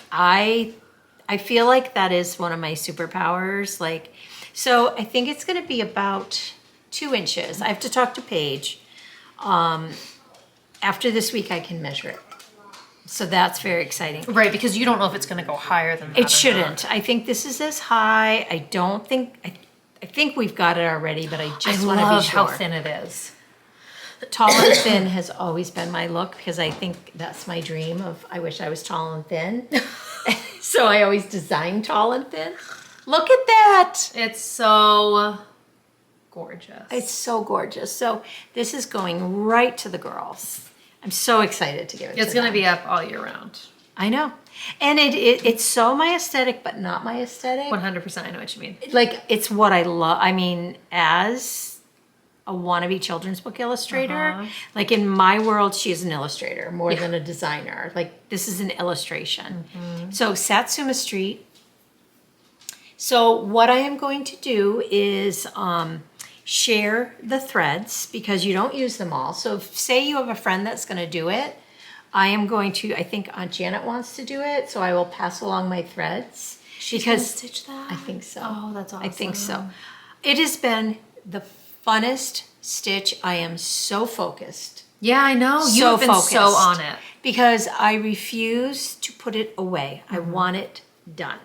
I feel like that is one of my superpowers. So I think it's going to be about 2 inches. I have to talk to Paige. After this week, I can measure it. So that's very exciting. Right, because you don't know if it's going to go higher than that. It shouldn't. I think this is as high. I don't think, I think we've got it already, but I just want to be love sure. how thin it is. Tall and thin has always been my look because I think that's my dream of, I wish I was tall and thin. So I always design tall and thin. Look at that. It's so gorgeous. It's so gorgeous. So this is going right to the girls. I'm so excited to give it to them. It's going to be up all year round. I know. And it's so my aesthetic, but not my aesthetic. 100%, I know what you mean. It's what I love. I mean, as a wannabe children's book illustrator, in my world, she is an illustrator more than a designer. This is an illustration. So Satsuma Street. So what I am going to do is share the threads because you don't use them all. So say you have a friend that's going to do it. I am going to, I think Aunt Janet wants to do it, so I will pass along my threads. She's going to stitch that? I think so. Oh, that's awesome. I think so. It has been the funnest stitch, I am so focused. Yeah, I know. So You've been so focused. on it. Because I refuse to put it away. I want it done.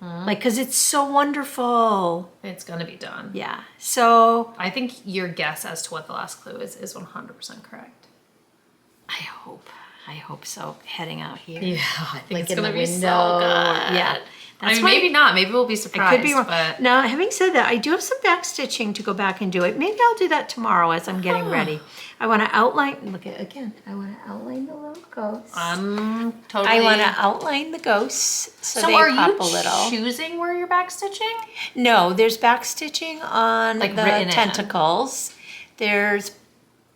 Like, because it's so wonderful. It's going to be done. Yeah. So I think your guess as to what the last clue is 100% correct. I hope so. Heading out here. Yeah, I think Like it's in going the to be window. so good. Yeah. I mean, maybe not. Maybe we'll be surprised. I could be wrong. But Now, having said that, I do have some back stitching to go back and do it. Maybe I'll do that tomorrow as I'm getting ready. I want to outline, look at again, I want to outline the little ghosts. totally. I want to outline the ghosts so they are pop you a little. choosing where you're back stitching? No, there's back stitching on Like the written in. tentacles.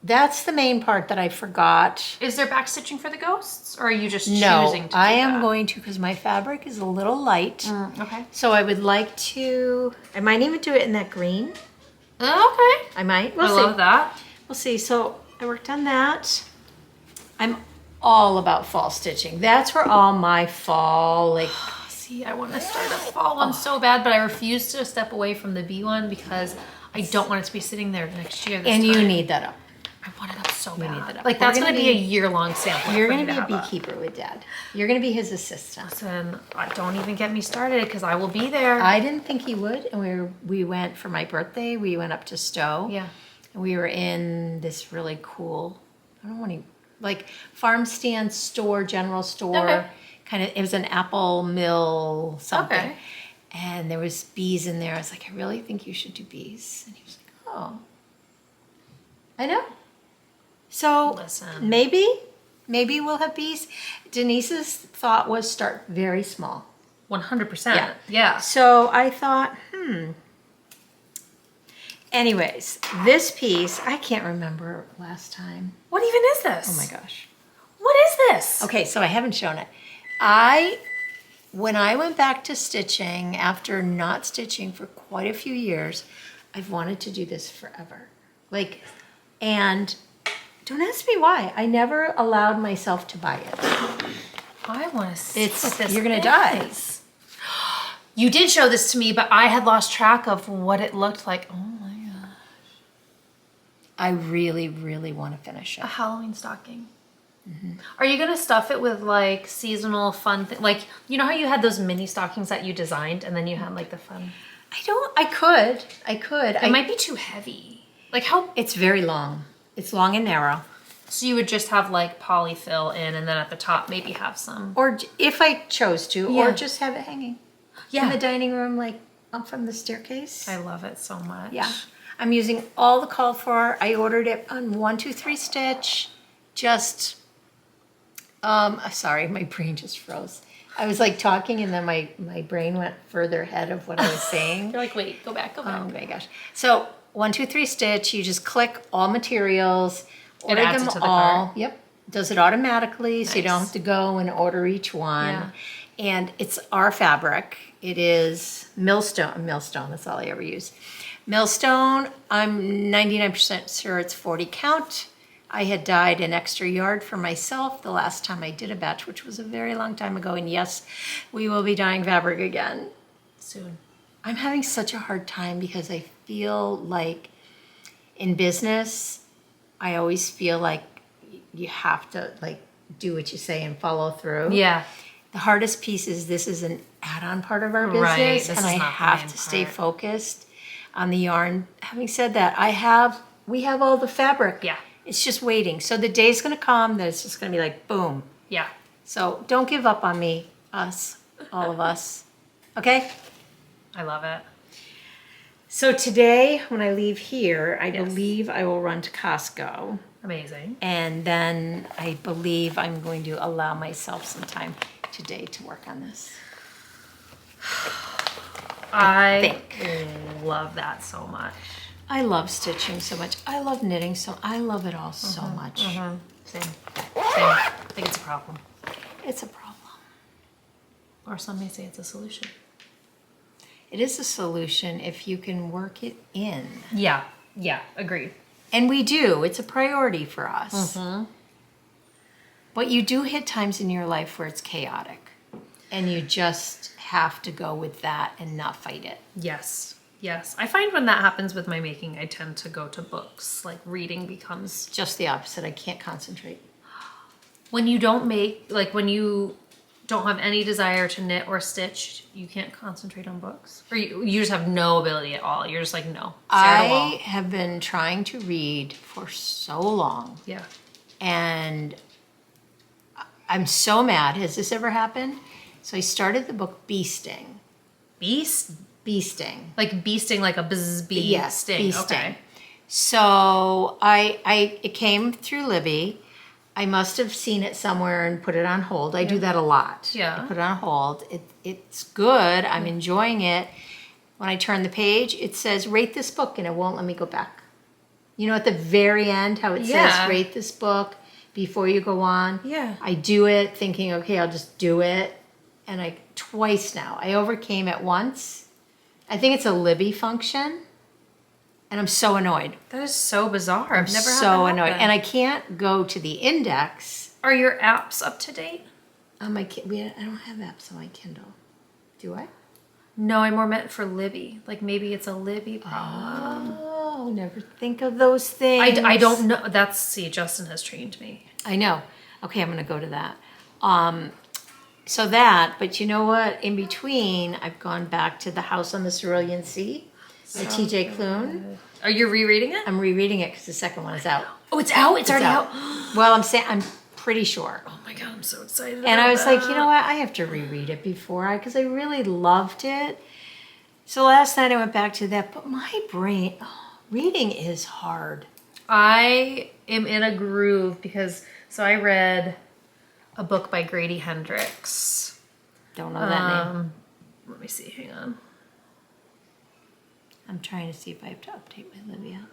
That's the main part that I forgot. Is there back stitching for the ghosts, or are you just No, choosing to I do am that? going to, because my fabric is a little light. Okay. So I would like to, I might even do it in that green. Oh, okay. I might. I We'll see. love that. We'll see. So I worked on that. I'm all about fall stitching. That's where all my fall, like, See, I want to start a fall one so bad, but I refuse to step away from the bee one because I don't want it to be sitting there next year. and you need that up. I want it up so bad. need that up. Like We're that's gonna going to be a be- year-long sample. You're for going me to be a have beekeeper with Dad. You're going to be his assistant. Listen, don't even get me started because I will be there. I didn't think he would, and we went for my birthday. We went up to Stowe. Yeah. And we were in this really cool, I don't want to, like farm stand store, general store. Okay. Kind of, it was an apple mill something. Okay. And there was bees in there. I was like, I really think you should do bees. And he was like, oh, I know. So Listen. maybe we'll have bees. Denise's thought was start very small. 100%. Yeah. So I thought, Anyways, this piece, I can't remember last time. What even is this? Oh my gosh. What is this? Okay, so I haven't shown it. When I went back to stitching after not stitching for quite a few years, I've wanted to do this forever. Like, and don't ask me why. I never allowed myself to buy it. I want to see It's- what this you're gonna die. is. You did show this to me, but I had lost track of what it looked like. Oh my god. I really, really want to finish it. A Halloween stocking. Are you gonna stuff it with like seasonal fun like you know how you had those mini stockings that you designed and then you had like the fun. I could. It might be too heavy. Like how? It's very long. It's long and narrow. So you would just have like polyfill in, and then at the top maybe have some. Or if I chose to, Yeah. or just have it hanging in the dining room, like up from the staircase. I love it so much. Yeah. I'm using all the called for. I ordered it on 1, 2, 3 stitch. Just, sorry, my brain just froze. I was like talking and then my brain went further ahead of what I was saying. You're like, wait, go back. Oh my gosh. So 1, 2, 3 stitch, you just click all materials, order adds them it to the all. cart. Yep. Does it automatically so you don't Nice. have to go and order each one. Yeah. And it's our fabric. It is Millstone, that's all I ever use. Millstone, I'm 99% sure it's 40 count. I had dyed an extra yard for myself the last time I did a batch, which was a very long time ago. And yes, we will be dyeing fabric again. Soon. I'm having such a hard time because I feel like in business, I always feel like you have to like do what you say and follow through. Yeah. The hardest piece is this is an add-on part of our business, Right, this and is I not the have main to stay part. focused on the yarn. Having said that, we have all the fabric. Yeah. It's just waiting. So the day's gonna come that it's just gonna be like boom. Yeah. So don't give up on me, all of us. Okay? I love it. So today, when I leave here, I Yes. believe I will run to Costco. Amazing. And then I believe I'm going to allow myself some time today to work on this. I think. love that so much. I love stitching so much. I love knitting, so I love it all so much. Same. Same. I think it's a problem. It's a problem. Or some may say it's a solution. It is a solution if you can work it in. Yeah. Yeah. Agreed. And we do. It's a priority for us. But you do hit times in your life where it's chaotic. And you just have to go with that and not fight it. Yes. Yes. I find when that happens with my making, I tend to go to books. Like reading becomes... Just the opposite. I can't concentrate. When you don't make, like when you don't have any desire to knit or stitch, you can't concentrate on books? Or you just have no ability at all? You're just like, no. Stare at a wall. I have been trying to read for so long. Yeah. And I'm so mad. Has this ever happened? So I started the book Beasting. Beasting. Like beasting, like a bzz bee Yes, sting. beasting. Okay. So it came through Libby. I must have seen it somewhere and put it on hold. I do that a lot. Yeah. I put it on hold. It's good. I'm enjoying it. When I turn the page, it says rate this book, and it won't let me go back. You know, at the very end, how it says rate this book before you go on. Yeah. I do it thinking, okay, I'll just do it. And twice now. I overcame it once. I think it's a Libby function. And I'm so annoyed. That is so bizarre. I've never had So that annoyed. happen. And I can't go to the index Are your apps up to date? on my I don't have apps on my Kindle. Do I? No, I more meant for Libby. Like maybe it's a Libby problem. Oh, never think of those things. I don't know. See, Justin has trained me. I know. Okay, I'm going to go to that. But you know what? In between, I've gone back to The House on the Cerulean Sea by TJ Klune. Are you rereading it? I'm rereading it because the second one is out. Oh, it's out? It's already out. out? Well, I'm pretty sure. Oh my God, I'm so excited. And I was like, you know what? I have to reread it because I really loved it. So last night I went back to that, but my brain, reading is hard. I am in a groove so I read a book by Grady Hendrix. Don't know that name. Let me see, hang on. I'm trying to see if I have to update my Libya.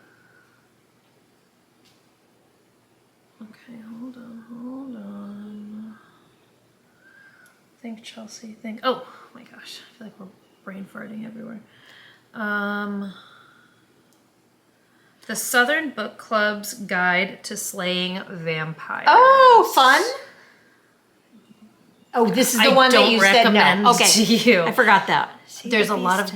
Okay, hold on. Think Chelsea, oh my gosh, I feel like we're brain farting everywhere. The Southern Book Club's Guide to Slaying Vampires. Oh, fun. Oh, this is the one that you said no. Okay, to you. I forgot that. See, There's a lot of...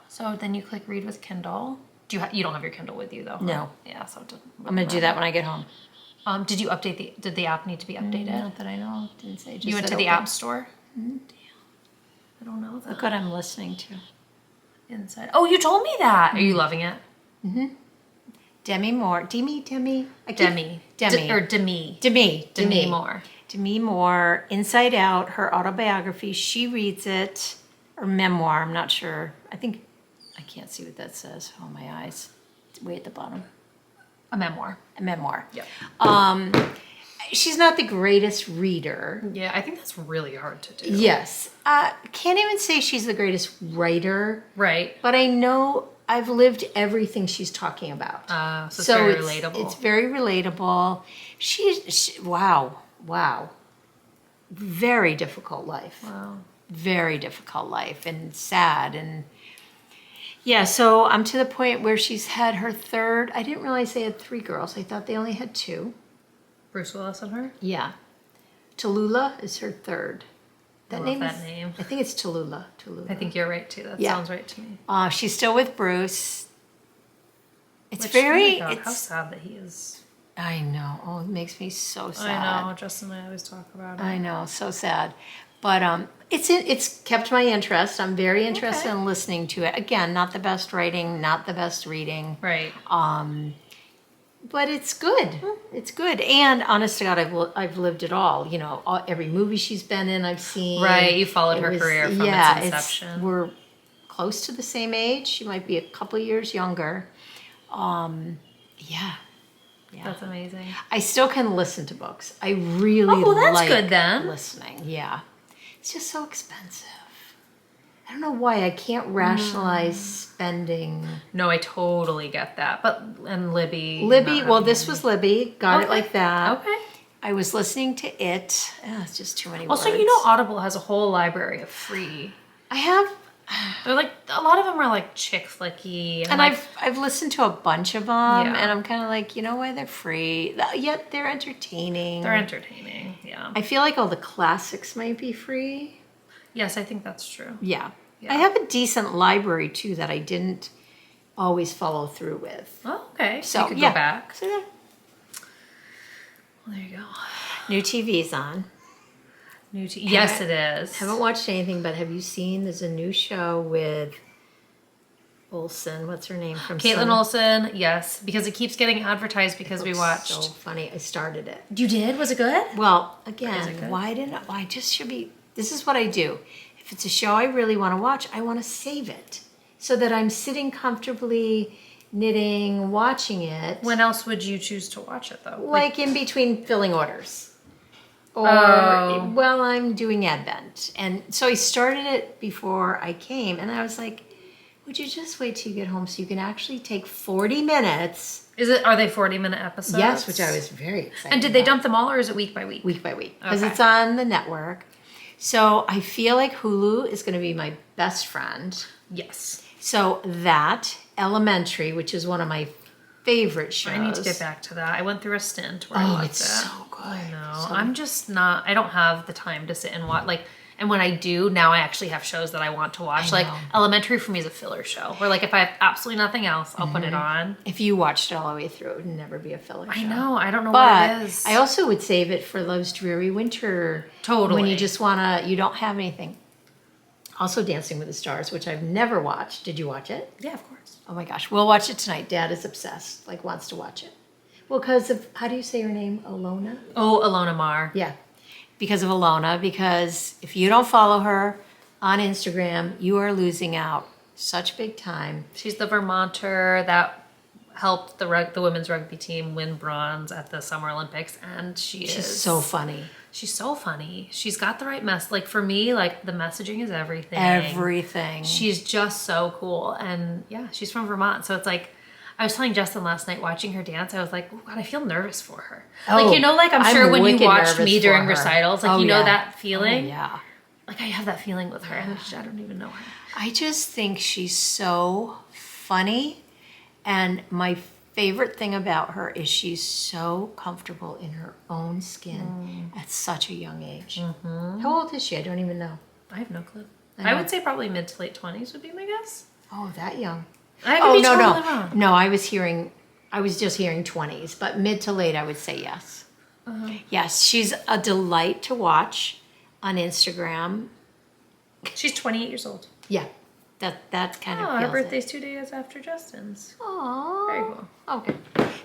So then you click read with Kindle. You don't have your Kindle with you though? Huh? No. Yeah, so it doesn't... I'm going to do that when I get home. Did you update did the app need to be updated? Not that I know. Didn't say. Just You went to the App Store? Mm-hmm. I don't know that. Look what I'm listening to. Inside. Oh, you told me that. Are you loving it? Mm-hmm. Demi Moore. Demi. Demi. Moore. Demi Moore. Inside Out, her autobiography. She reads it. Or memoir, I'm not sure. I can't see what that says. Oh, my eyes. It's way at the bottom. A memoir. A memoir. Yep. She's not the greatest reader. Yeah, I think that's really hard to do. Yes. Can't even say she's the greatest writer. Right. But I know I've lived everything she's talking about. So it's very relatable. It's very relatable. Wow. Very difficult life. Wow. Very difficult life and sad. And yeah, so I'm to the point where she's had her third. I didn't realize they had 3 girls. I thought they only had 2. Bruce Willis and her? Yeah. Tallulah is her third. I love that name. I think it's Tallulah. I think you're right too. That sounds right to me. She's still with Bruce. It's how sad that he is. I know. Oh, it makes me so sad. I know. Justin and I always talk about it. I know. So sad. But it's kept my interest. I'm very interested in listening to it. Again, not the best writing, not the best reading. Right. But it's good. It's good. And honest to God, I've lived it all. You know, every movie she's been in, I've seen. Right. You followed her career from its inception. We're close to the same age. She might be a couple years younger. Yeah. That's amazing. I still can listen to books. I really that's like good then. listening. Yeah. It's just so expensive. I don't know why I can't rationalize spending. No, I totally get that. And Libby. Well, this was Libby. Got it like that. Okay. I was listening to it. It's just too many Also, words. you know Audible has a whole library of free. I have. They're like, a lot of them are like chick flicky. And I've listened to a bunch of them. And I'm kind of like, you know why they're free? Yet they're entertaining. Yeah. I feel like all the classics might be free. Yes, I think that's true. Yeah. I have a decent library too that I didn't always follow through with. Oh, okay. So you could yeah. go back. So there. Well, there you go. New TV's on. Yes, it is. Haven't watched anything, but have you seen? There's a new show with Olsen. What's her name from? Caitlin Olsen, yes, because it keeps getting advertised because we watched. So funny. I started it. You did? Was it good? Well, Is it again, good? why didn't I just should be? This is what I do. If it's a show I really want to watch, I want to save it so that I'm sitting comfortably, knitting, watching it. When else would you choose to watch it though? Like in between filling orders. Or Oh. while I'm doing Advent. And so I started it before I came, and I was like, would you just wait till you get home so you can actually take 40 minutes? Are they 40-minute episodes? Yes, which I was very excited And did they about. dump them all, or is it week by week? Week by week, because Okay. it's on the network. So I feel like Hulu is going to be my best friend. Yes. So that, Elementary, which is one of my favorite shows. I need to get back to that. I went through a stint where I Oh, liked it's it. so good. I know. So I'm just not. I don't have the time to sit and watch. And when I do, now I actually have shows that I want to watch. I Like know. Elementary for me is a filler show. Where like if I have absolutely nothing else, I'll put it on. If you watched it all the way through, it would never be a filler show. I know. I don't know But what it is. I also would save it for Love's Dreary Winter. Totally. When you just you don't have anything. Also Dancing with the Stars, which I've never watched. Did you watch it? Yeah, of course. Oh my gosh, we'll watch it tonight. Dad is obsessed, wants to watch it. Well, because of, how do you say her name? Alona? Oh, Alona Mar. Yeah, because of Alona, because if you don't follow her on Instagram, you are losing out. Such big time. She's the Vermonter that helped the women's rugby team win bronze at the Summer Olympics, and She's so funny. She's so funny. She's got the right like for me, like the messaging is everything. Everything. She's just so cool. And yeah, she's from Vermont. So it's like, I was telling Justin last night watching her dance, I was like, oh God, I feel nervous for her. Oh, like I'm sure when you wicked watched nervous me for during her. recitals, like Oh, you know yeah. that feeling? Oh, yeah. Like I have that feeling with her. And I don't even know her. I just think she's so funny. And my favorite thing about her is she's so comfortable in her own skin at such a young age. How old is she? I don't even know. I have no clue. I know. I would say probably mid to late 20s would be my guess. Oh, that young. I could be totally no. wrong. No, I was just hearing 20s, but mid to late I would say yes. Yes, she's a delight to watch on Instagram. She's 28 years old. Yeah, that kind of Oh, her feels it. birthday's 2 days after Justin's. Aww. Very cool. Okay.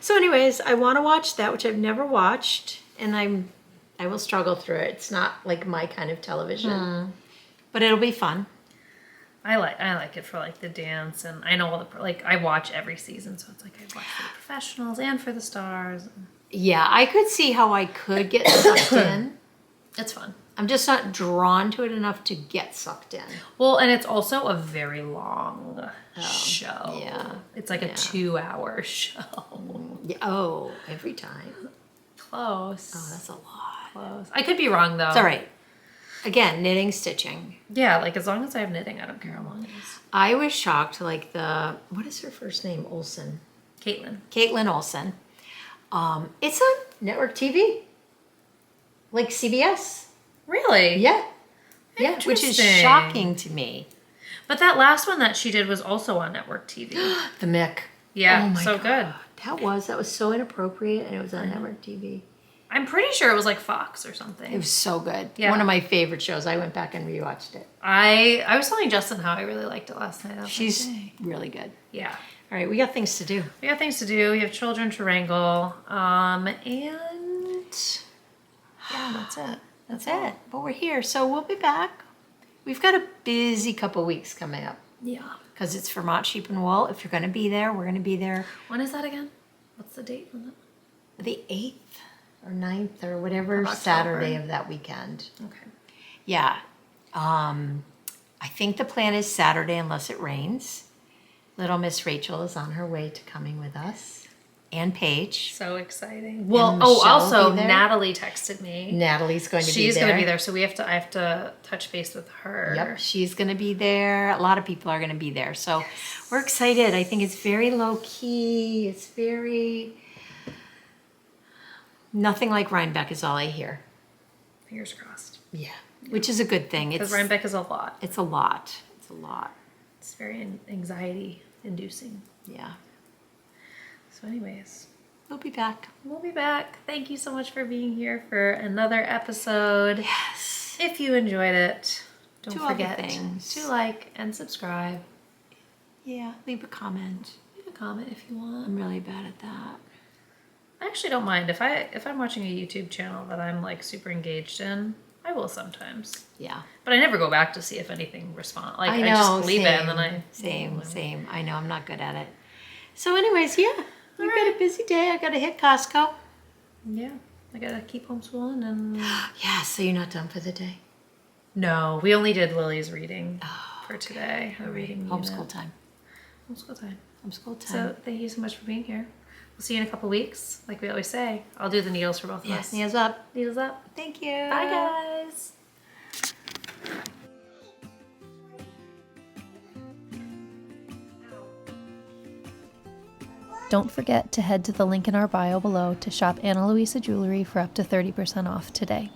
So anyways, I want to watch that, which I've never watched, and I will struggle through it. It's not like my kind of television, but it'll be fun. I like it for like the dance, and I know all the I watch every season, so it's like I watch for the professionals and for the stars. Yeah, I could see how I could get sucked in. It's fun. I'm just not drawn to it enough to get sucked in. Well, and it's also a very long show. yeah. It's like a 2-hour show. Yeah. Oh, every time. Close. Oh, that's a lot. Close. I could be wrong though. It's all right. Again, knitting, stitching. Yeah, like as long as I have knitting, I don't care how long it is. I was shocked, what is her first name? Olsen. Caitlin. Olsen. It's on network TV. Like CBS. Really? Yeah. Yeah, which is Interesting. shocking to me. But that last one that she did was also on network TV. The Mick. Yeah, Oh my so God. good. That was so inappropriate, and it was on network TV. I'm pretty sure it was like Fox or something. It was so good. Yeah. One of my favorite shows. I went back and rewatched it. I was telling Justin how I really liked it last night. I was She's like, "Dang." really good. Yeah. All right, we got things to do. We got things to do. We have children to wrangle. And yeah, that's it. That's it. But we're here, so we'll be back. We've got a busy couple weeks coming up Yeah. because it's Vermont Sheep and Wool. If you're going to be there, we're going to be there When is that again? What's the date on that? the 8th or 9th or whatever Of October. Saturday of that weekend. Okay. Yeah. I think the plan is Saturday unless it rains. Little Miss Rachel is on her way to coming with us. And Paige. So exciting. Well, Michelle will also be there. Natalie texted me. Natalie's going to be there. She's going to be there, so I have to touch base with her. Yep, she's going to be there. A lot of people are going to be there. So we're excited. I think it's very low key. It's very... Nothing like Rhinebeck is all I hear. Fingers crossed. Yeah. Which is a good thing. Because Rhinebeck is a lot. It's a lot. It's a lot. It's very anxiety inducing. Yeah. So anyways, We'll be back. we'll be back. Thank you so much for being here for another episode. Yes. If you enjoyed it, don't Do all the forget things. to like and subscribe. Yeah. Leave a comment. Leave a comment if you want. I'm really bad at that. I actually don't mind if I'm watching a YouTube channel that I'm like super engaged in. I will sometimes, Yeah. but I never go back to see if anything responds. Like I I, know. just leave it and then I Same. I know. I'm not good at it. So, anyways, yeah. You've got a busy day. I got to hit Costco. Yeah, I gotta keep homeschooling and Yeah. So you're not done for the day. no, we only did Lily's reading for today. Her reading Homeschool unit. time. Homeschool time. Homeschool time. So thank you so much for being here. We'll see you in a couple weeks, like we always say. I'll do the needles for both of us. Needles up. Needles up. Thank you. Bye guys. Don't forget to head to the link in our bio below to shop Ana Luisa Jewelry for up to 30% off today.